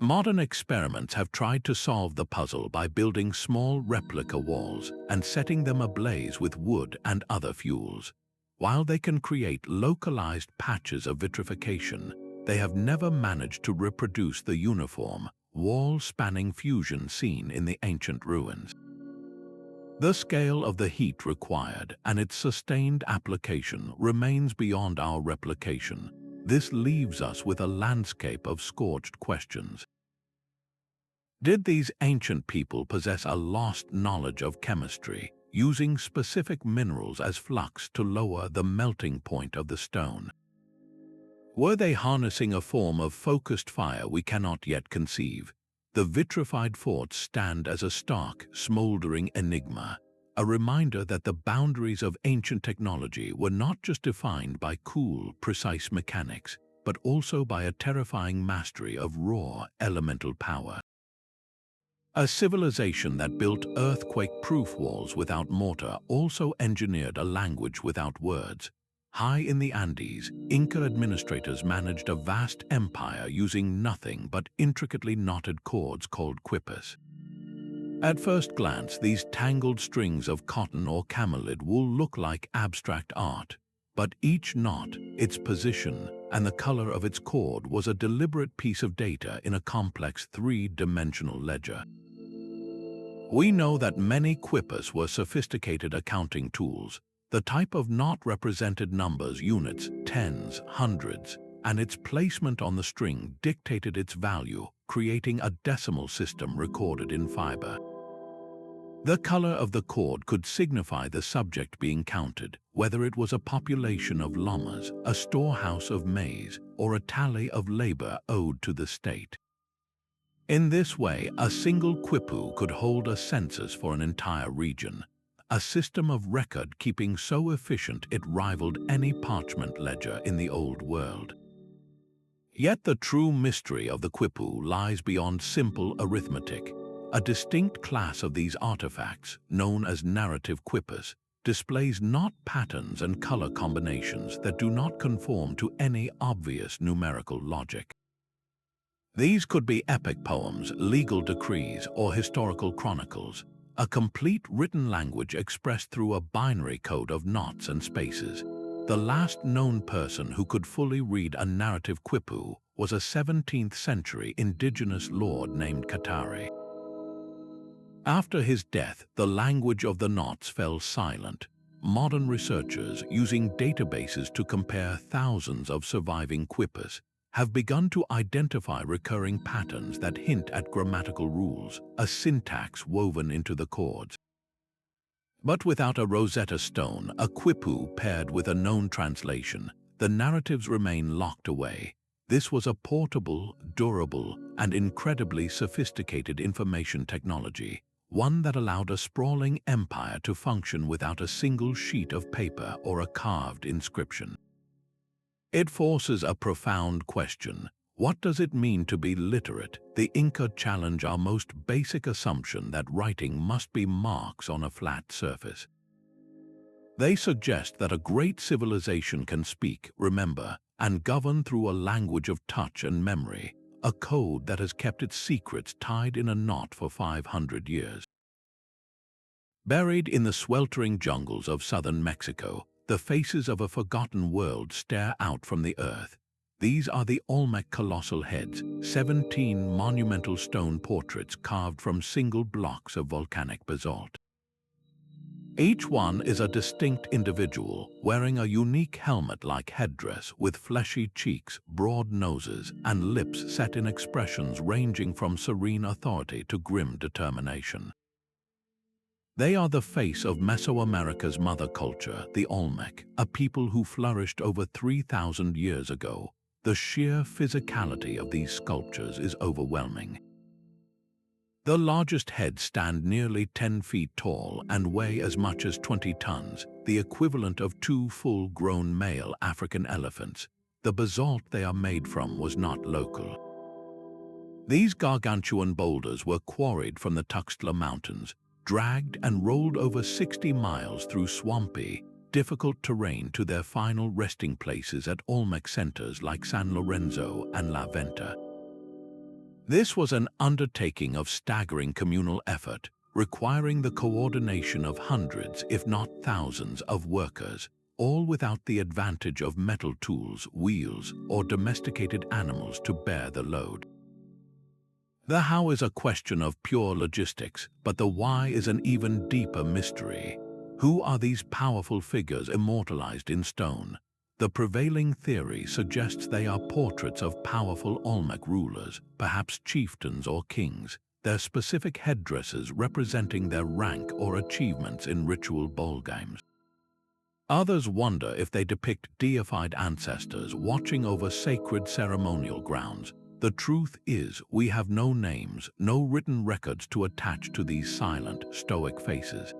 Modern experiments have tried to solve the puzzle by building small replica walls and setting them ablaze with wood and other fuels. While they can create localized patches of vitrification, they have never managed to reproduce the uniform, wall-spanning fusion seen in the ancient ruins. The scale of the heat required and its sustained application remains beyond our replication. This leaves us with a landscape of scorched questions. Did these ancient people possess a lost knowledge of chemistry, using specific minerals as flux to lower the melting point of the stone? Were they harnessing a form of focused fire we cannot yet conceive? The vitrified forts stand as a stark, smoldering enigma, a reminder that the boundaries of ancient technology were not just defined by cool, precise mechanics, but also by a terrifying mastery of raw, elemental power. A civilization that built earthquake-proof walls without mortar also engineered a language without words. High in the Andes, Inca administrators managed a vast empire using nothing but intricately knotted cords called quipus. At first glance, these tangled strings of cotton or camelid wool look like abstract art, but each knot, its position, and the color of its cord was a deliberate piece of data in a complex three-dimensional ledger. We know that many quipus were sophisticated accounting tools. The type of knot represented numbers, units, tens, hundreds, and its placement on the string dictated its value, creating a decimal system recorded in fiber. The color of the cord could signify the subject being counted, whether it was a population of llamas, a storehouse of maize, or a tally of labor owed to the state. In this way, a single quipu could hold a census for an entire region, a system of record-keeping so efficient it rivaled any parchment ledger in the Old World. Yet the true mystery of the quipu lies beyond simple arithmetic. A distinct class of these artifacts, known as narrative quipus, displays not patterns and color combinations that do not conform to any obvious numerical logic. These could be epic poems, legal decrees, or historical chronicles, a complete written language expressed through a binary code of knots and spaces. The last known person who could fully read a narrative quipu was a 17th century indigenous lord named Katari. After his death, the language of the knots fell silent. Modern researchers, using databases to compare thousands of surviving quipus, have begun to identify recurring patterns that hint at grammatical rules, a syntax woven into the chords. But without a Rosetta Stone, a quipu paired with a known translation, the narratives remain locked away. This was a portable, durable, and incredibly sophisticated information technology, one that allowed a sprawling empire to function without a single sheet of paper or a carved inscription. It forces a profound question. What does it mean to be literate? The Inca challenge our most basic assumption that writing must be marks on a flat surface. They suggest that a great civilization can speak, remember, and govern through a language of touch and memory, a code that has kept its secrets tied in a knot for 500 years. Buried in the sweltering jungles of southern Mexico, the faces of a forgotten world stare out from the earth. These are the Olmec colossal heads, 17 monumental stone portraits carved from single blocks of volcanic basalt. Each one is a distinct individual, wearing a unique helmet-like headdress with fleshy cheeks, broad noses, and lips set in expressions ranging from serene authority to grim determination. They are the face of Mesoamerica's mother culture, the Olmec, a people who flourished over 3,000 years ago. The sheer physicality of these sculptures is overwhelming. The largest heads stand nearly 10 feet tall and weigh as much as 20 tons, the equivalent of 2 full-grown male African elephants. The basalt they are made from was not local. These gargantuan boulders were quarried from the Tuxtla Mountains, dragged and rolled over 60 miles through swampy, difficult terrain to their final resting places at Olmec centers like San Lorenzo and La Venta. This was an undertaking of staggering communal effort, requiring the coordination of hundreds, if not thousands, of workers, all without the advantage of metal tools, wheels, or domesticated animals to bear the load. The how is a question of pure logistics, but the why is an even deeper mystery. Who are these powerful figures immortalized in stone? The prevailing theory suggests they are portraits of powerful Olmec rulers, perhaps chieftains or kings, their specific headdresses representing their rank or achievements in ritual ballgames. Others wonder if they depict deified ancestors watching over sacred ceremonial grounds. The truth is, we have no names, no written records to attach to these silent, stoic faces.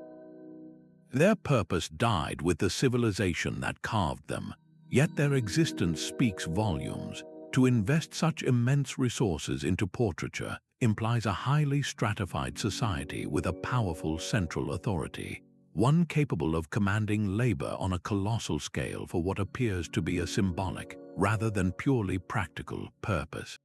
Their purpose died with the civilization that carved them, yet their existence speaks volumes. To invest such immense resources into portraiture implies a highly stratified society with a powerful central authority, one capable of commanding labor on a colossal scale for what appears to be a symbolic, rather than purely practical, purpose.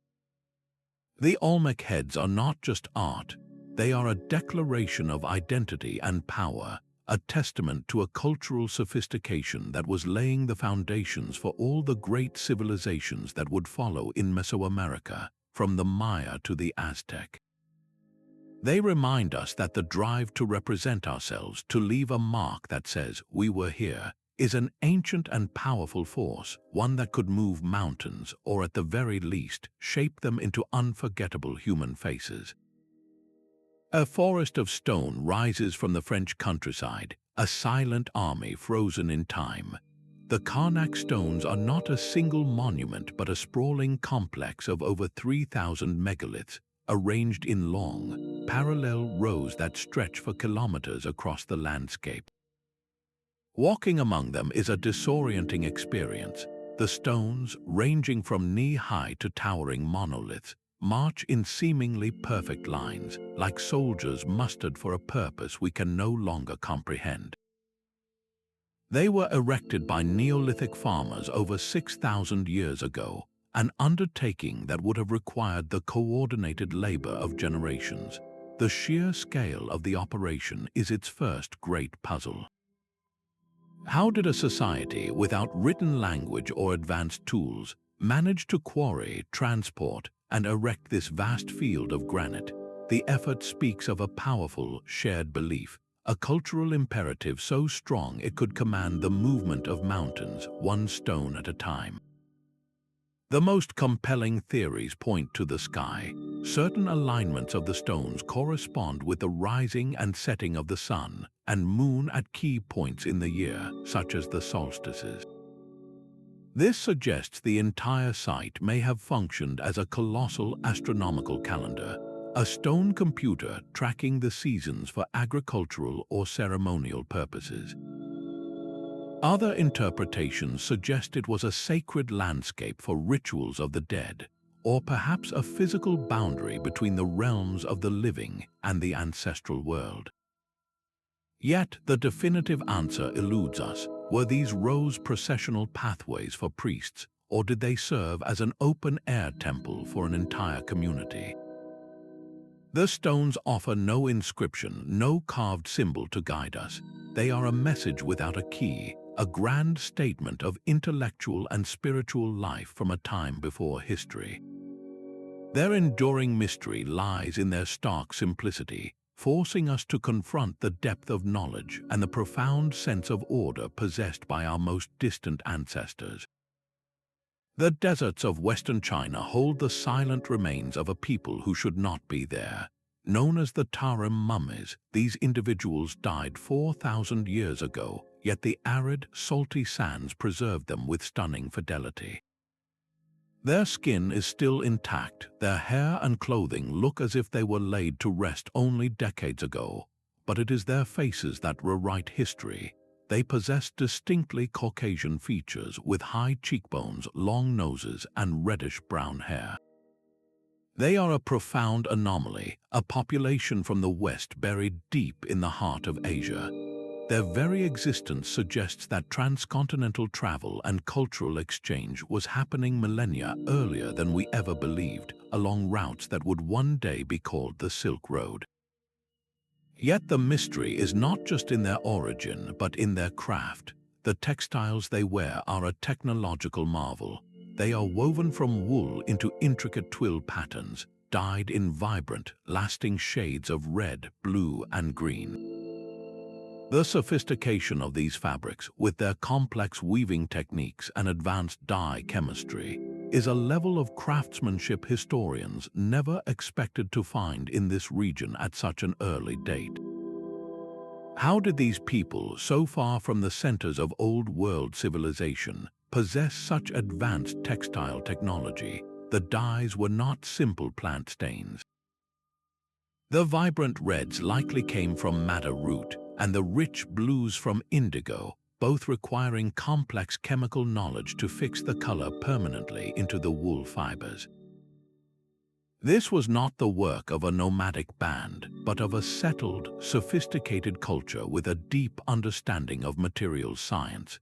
The Olmec heads are not just art, they are a declaration of identity and power, a testament to a cultural sophistication that was laying the foundations for all the great civilizations that would follow in Mesoamerica, from the Maya to the Aztec. They remind us that the drive to represent ourselves, to leave a mark that says, "We were here," is an ancient and powerful force, one that could move mountains, or at the very least, shape them into unforgettable human faces. A forest of stone rises from the French countryside, a silent army frozen in time. The Carnac Stones are not a single monument but a sprawling complex of over 3,000 megaliths, arranged in long, parallel rows that stretch for kilometers across the landscape. Walking among them is a disorienting experience. The stones, ranging from knee-high to towering monoliths, march in seemingly perfect lines, like soldiers mustered for a purpose we can no longer comprehend. They were erected by Neolithic farmers over 6,000 years ago, an undertaking that would have required the coordinated labor of generations. The sheer scale of the operation is its first great puzzle. How did a society without written language or advanced tools manage to quarry, transport, and erect this vast field of granite? The effort speaks of a powerful, shared belief, a cultural imperative so strong it could command the movement of mountains, one stone at a time. The most compelling theories point to the sky. Certain alignments of the stones correspond with the rising and setting of the sun and moon at key points in the year, such as the solstices. This suggests the entire site may have functioned as a colossal astronomical calendar, a stone computer tracking the seasons for agricultural or ceremonial purposes. Other interpretations suggest it was a sacred landscape for rituals of the dead, or perhaps a physical boundary between the realms of the living and the ancestral world. Yet the definitive answer eludes us. Were these rows processional pathways for priests, or did they serve as an open-air temple for an entire community? The stones offer no inscription, no carved symbol to guide us. They are a message without a key, a grand statement of intellectual and spiritual life from a time before history. Their enduring mystery lies in their stark simplicity, forcing us to confront the depth of knowledge and the profound sense of order possessed by our most distant ancestors. The deserts of Western China hold the silent remains of a people who should not be there. Known as the Tarim Mummies, these individuals died 4,000 years ago, yet the arid, salty sands preserved them with stunning fidelity. Their skin is still intact, their hair and clothing look as if they were laid to rest only decades ago, but it is their faces that rewrite history. They possess distinctly Caucasian features with high cheekbones, long noses, and reddish-brown hair. They are a profound anomaly, a population from the West buried deep in the heart of Asia. Their very existence suggests that transcontinental travel and cultural exchange was happening millennia earlier than we ever believed, along routes that would one day be called the Silk Road. Yet the mystery is not just in their origin, but in their craft. The textiles they wear are a technological marvel. They are woven from wool into intricate twill patterns, dyed in vibrant, lasting shades of red, blue, and green. The sophistication of these fabrics, with their complex weaving techniques and advanced dye chemistry, is a level of craftsmanship historians never expected to find in this region at such an early date. How did these people, so far from the centers of Old World civilization, possess such advanced textile technology? The dyes were not simple plant stains. The vibrant reds likely came from madder root, and the rich blues from indigo, both requiring complex chemical knowledge to fix the color permanently into the wool fibers. This was not the work of a nomadic band, but of a settled, sophisticated culture with a deep understanding of materials science.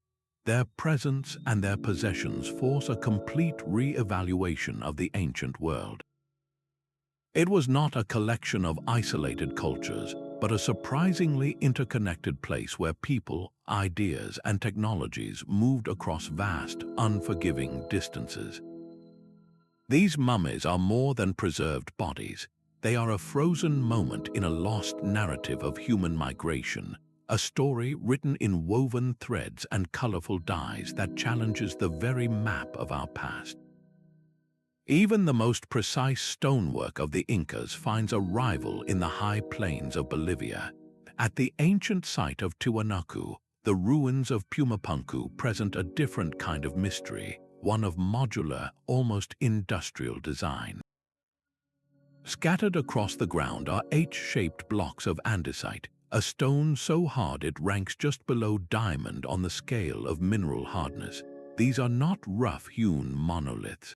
Their presence and their possessions force a complete re-evaluation of the ancient world. It was not a collection of isolated cultures, but a surprisingly interconnected place where people, ideas, and technologies moved across vast, unforgiving distances. These mummies are more than preserved bodies. They are a frozen moment in a lost narrative of human migration, a story written in woven threads and colorful dyes that challenges the very map of our past. Even the most precise stonework of the Incas finds a rival in the high plains of Bolivia. At the ancient site of Tiwanaku, the ruins of Pumapunku present a different kind of mystery, one of modular, almost industrial design. Scattered across the ground are H-shaped blocks of andesite, a stone so hard it ranks just below diamond on the scale of mineral hardness. These are not rough-hewn monoliths.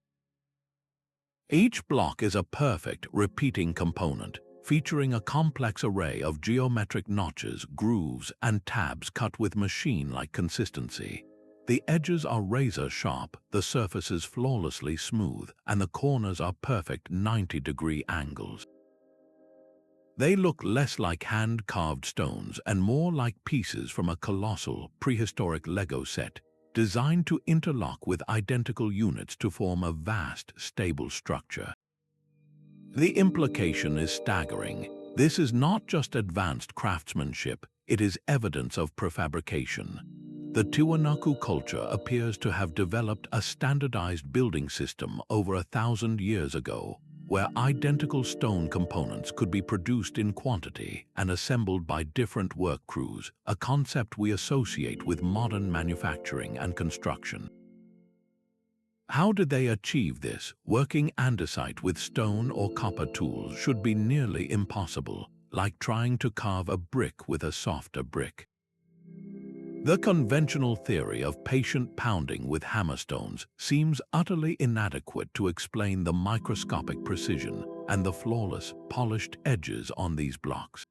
Each block is a perfect, repeating component, featuring a complex array of geometric notches, grooves, and tabs cut with machine-like consistency. The edges are razor-sharp, the surfaces flawlessly smooth, and the corners are perfect 90-degree angles. They look less like hand-carved stones and more like pieces from a colossal, prehistoric Lego set, designed to interlock with identical units to form a vast, stable structure. The implication is staggering. This is not just advanced craftsmanship, it is evidence of prefabrication. The Tiwanaku culture appears to have developed a standardized building system over 1,000 years ago, where identical stone components could be produced in quantity and assembled by different work crews, a concept we associate with modern manufacturing and construction. How did they achieve this? Working andesite with stone or copper tools should be nearly impossible, like trying to carve a brick with a softer brick. The conventional theory of patient pounding with hammerstones seems utterly inadequate to explain the microscopic precision and the flawless, polished edges on these blocks.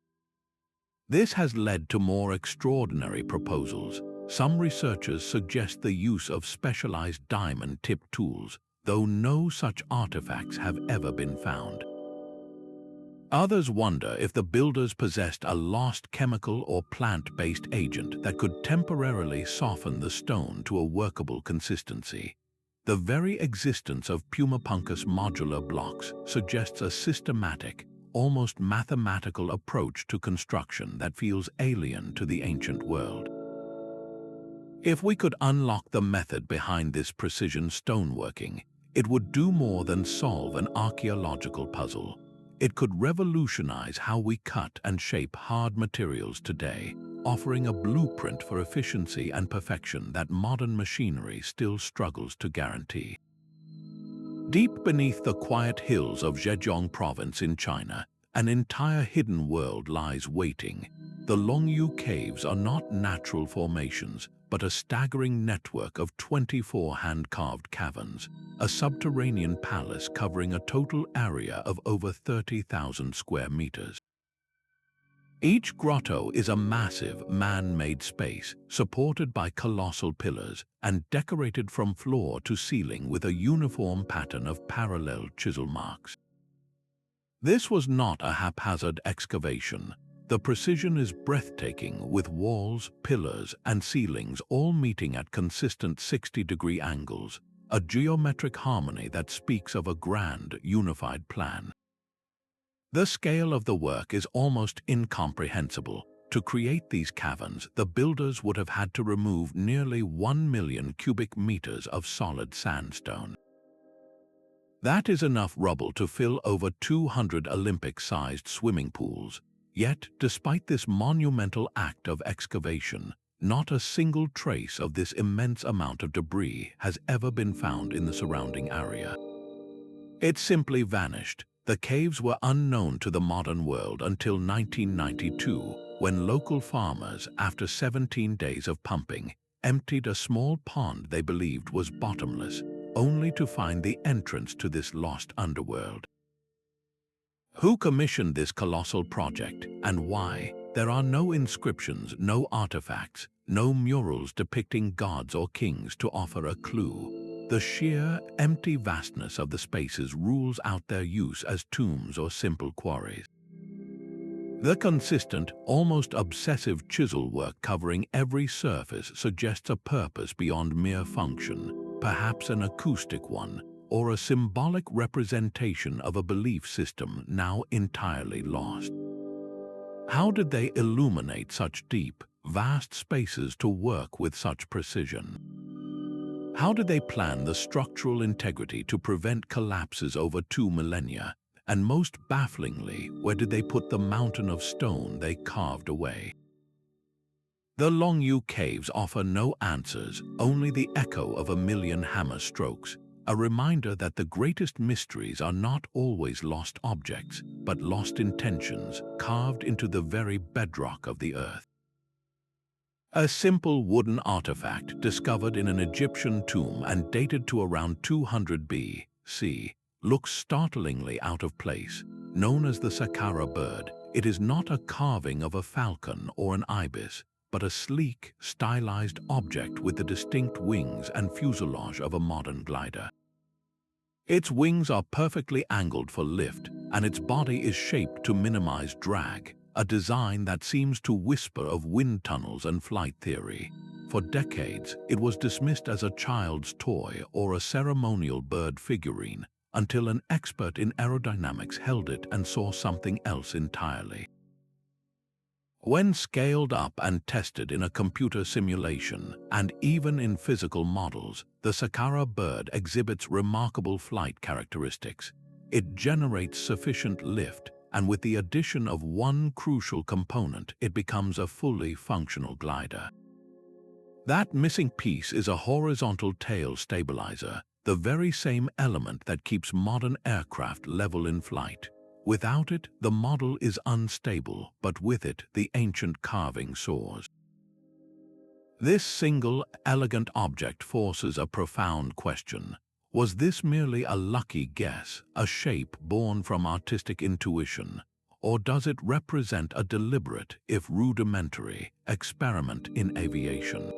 This has led to more extraordinary proposals. Some researchers suggest the use of specialized diamond-tipped tools, though no such artifacts have ever been found. Others wonder if the builders possessed a lost chemical or plant-based agent that could temporarily soften the stone to a workable consistency. The very existence of Pumapunku's modular blocks suggests a systematic, almost mathematical approach to construction that feels alien to the ancient world. If we could unlock the method behind this precision stoneworking, it would do more than solve an archaeological puzzle. It could revolutionize how we cut and shape hard materials today, offering a blueprint for efficiency and perfection that modern machinery still struggles to guarantee. Deep beneath the quiet hills of Zhejiang province in China, an entire hidden world lies waiting. The Longyou Caves are not natural formations, but a staggering network of 24 hand-carved caverns, a subterranean palace covering a total area of over 30,000 square meters. Each grotto is a massive, man-made space, supported by colossal pillars and decorated from floor to ceiling with a uniform pattern of parallel chisel marks. This was not a haphazard excavation. The precision is breathtaking, with walls, pillars, and ceilings all meeting at consistent 60-degree angles, a geometric harmony that speaks of a grand, unified plan. The scale of the work is almost incomprehensible. To create these caverns, the builders would have had to remove nearly 1 million cubic meters of solid sandstone. That is enough rubble to fill over 200 Olympic-sized swimming pools. Yet, despite this monumental act of excavation, not a single trace of this immense amount of debris has ever been found in the surrounding area. It simply vanished. The caves were unknown to the modern world until 1992, when local farmers, after 17 days of pumping, emptied a small pond they believed was bottomless, only to find the entrance to this lost underworld. Who commissioned this colossal project, and why? There are no inscriptions, no artifacts, no murals depicting gods or kings to offer a clue. The sheer, empty vastness of the spaces rules out their use as tombs or simple quarries. The consistent, almost obsessive chisel work covering every surface suggests a purpose beyond mere function, perhaps an acoustic one, or a symbolic representation of a belief system now entirely lost. How did they illuminate such deep, vast spaces to work with such precision? How did they plan the structural integrity to prevent collapses over 2 millennia? And most bafflingly, where did they put the mountain of stone they carved away? The Longyou Caves offer no answers, only the echo of a million hammer strokes, a reminder that the greatest mysteries are not always lost objects, but lost intentions carved into the very bedrock of the earth. A simple wooden artifact discovered in an Egyptian tomb and dated to around 200 BC looks startlingly out of place. Known as the Saqqara Bird, it is not a carving of a falcon or an ibis, but a sleek, stylized object with the distinct wings and fuselage of a modern glider. Its wings are perfectly angled for lift, and its body is shaped to minimize drag, a design that seems to whisper of wind tunnels and flight theory. For decades, it was dismissed as a child's toy or a ceremonial bird figurine, until an expert in aerodynamics held it and saw something else entirely. When scaled up and tested in a computer simulation, and even in physical models, the Saqqara Bird exhibits remarkable flight characteristics. It generates sufficient lift, and with the addition of one crucial component, it becomes a fully functional glider. That missing piece is a horizontal tail stabilizer, the very same element that keeps modern aircraft level in flight. Without it, the model is unstable, but with it, the ancient carving soars. This single, elegant object forces a profound question. Was this merely a lucky guess, a shape born from artistic intuition, or does it represent a deliberate, if rudimentary, experiment in aviation?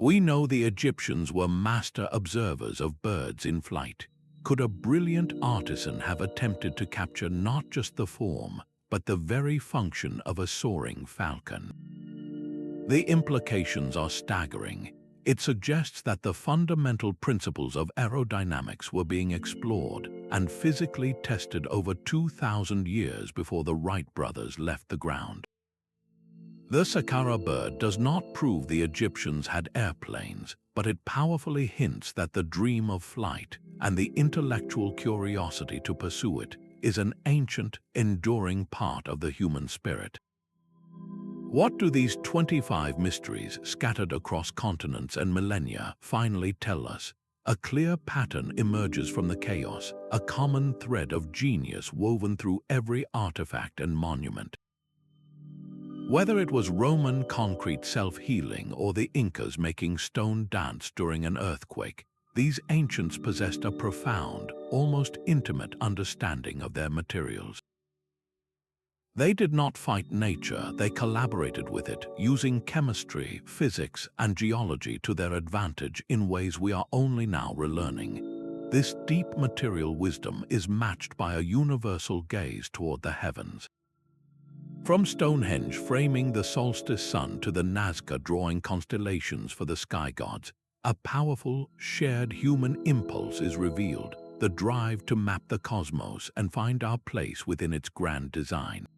We know the Egyptians were master observers of birds in flight. Could a brilliant artisan have attempted to capture not just the form, but the very function of a soaring falcon? The implications are staggering. It suggests that the fundamental principles of aerodynamics were being explored and physically tested over 2,000 years before the Wright brothers left the ground. The Saqqara Bird does not prove the Egyptians had airplanes, but it powerfully hints that the dream of flight and the intellectual curiosity to pursue it is an ancient, enduring part of the human spirit. What do these 25 mysteries scattered across continents and millennia finally tell us? A clear pattern emerges from the chaos, a common thread of genius woven through every artifact and monument. Whether it was Roman concrete self-healing or the Incas making stone dance during an earthquake, these ancients possessed a profound, almost intimate understanding of their materials. They did not fight nature, they collaborated with it, using chemistry, physics, and geology to their advantage in ways we are only now relearning. This deep material wisdom is matched by a universal gaze toward the heavens. From Stonehenge framing the solstice sun to the Nazca drawing constellations for the sky gods, a powerful, shared human impulse is revealed, the drive to map the cosmos and find our place within its grand design.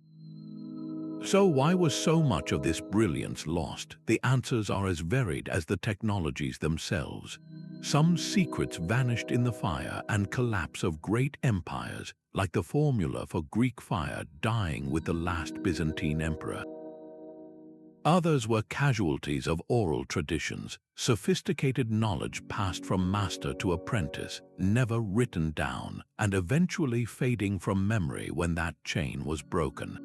So why was so much of this brilliance lost? The answers are as varied as the technologies themselves. Some secrets vanished in the fire and collapse of great empires, like the formula for Greek fire dying with the last Byzantine emperor. Others were casualties of oral traditions, sophisticated knowledge passed from master to apprentice, never written down, and eventually fading from memory when that chain was broken.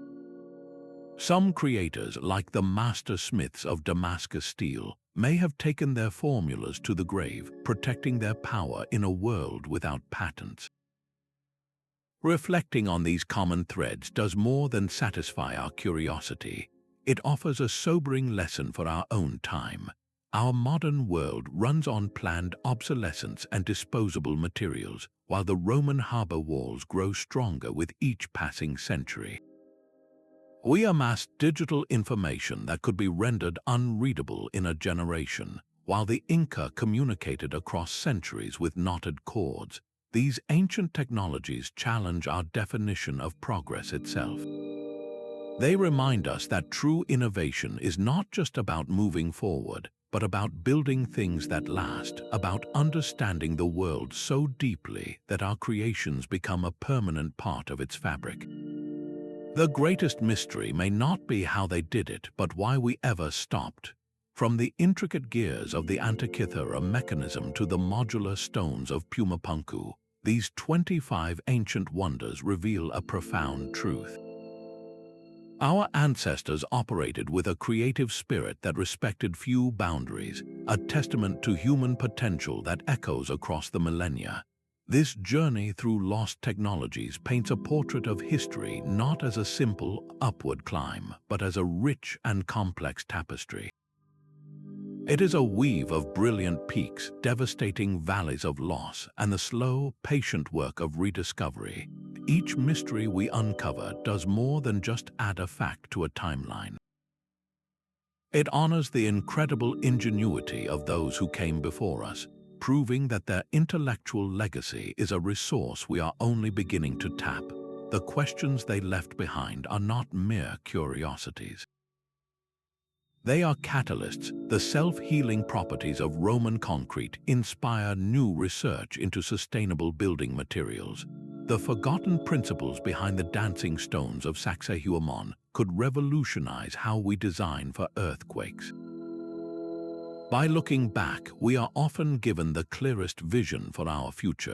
Some creators, like the master smiths of Damascus steel, may have taken their formulas to the grave, protecting their power in a world without patents. Reflecting on these common threads does more than satisfy our curiosity. It offers a sobering lesson for our own time. Our modern world runs on planned obsolescence and disposable materials, while the Roman harbor walls grow stronger with each passing century. We amass digital information that could be rendered unreadable in a generation, while the Inca communicated across centuries with knotted cords. These ancient technologies challenge our definition of progress itself. They remind us that true innovation is not just about moving forward, but about building things that last, about understanding the world so deeply that our creations become a permanent part of its fabric. The greatest mystery may not be how they did it, but why we ever stopped. From the intricate gears of the Antikythera Mechanism to the modular stones of Pumapunku, these 25 ancient wonders reveal a profound truth. Our ancestors operated with a creative spirit that respected few boundaries, a testament to human potential that echoes across the millennia. This journey through lost technologies paints a portrait of history not as a simple upward climb, but as a rich and complex tapestry. It is a weave of brilliant peaks, devastating valleys of loss, and the slow, patient work of rediscovery. Each mystery we uncover does more than just add a fact to a timeline. It honors the incredible ingenuity of those who came before us, proving that their intellectual legacy is a resource we are only beginning to tap. The questions they left behind are not mere curiosities. They are catalysts. The self-healing properties of Roman concrete inspire new research into sustainable building materials. The forgotten principles behind the dancing stones of Sacsayhuamán could revolutionize how we design for earthquakes. By looking back, we are often given the clearest vision for our future.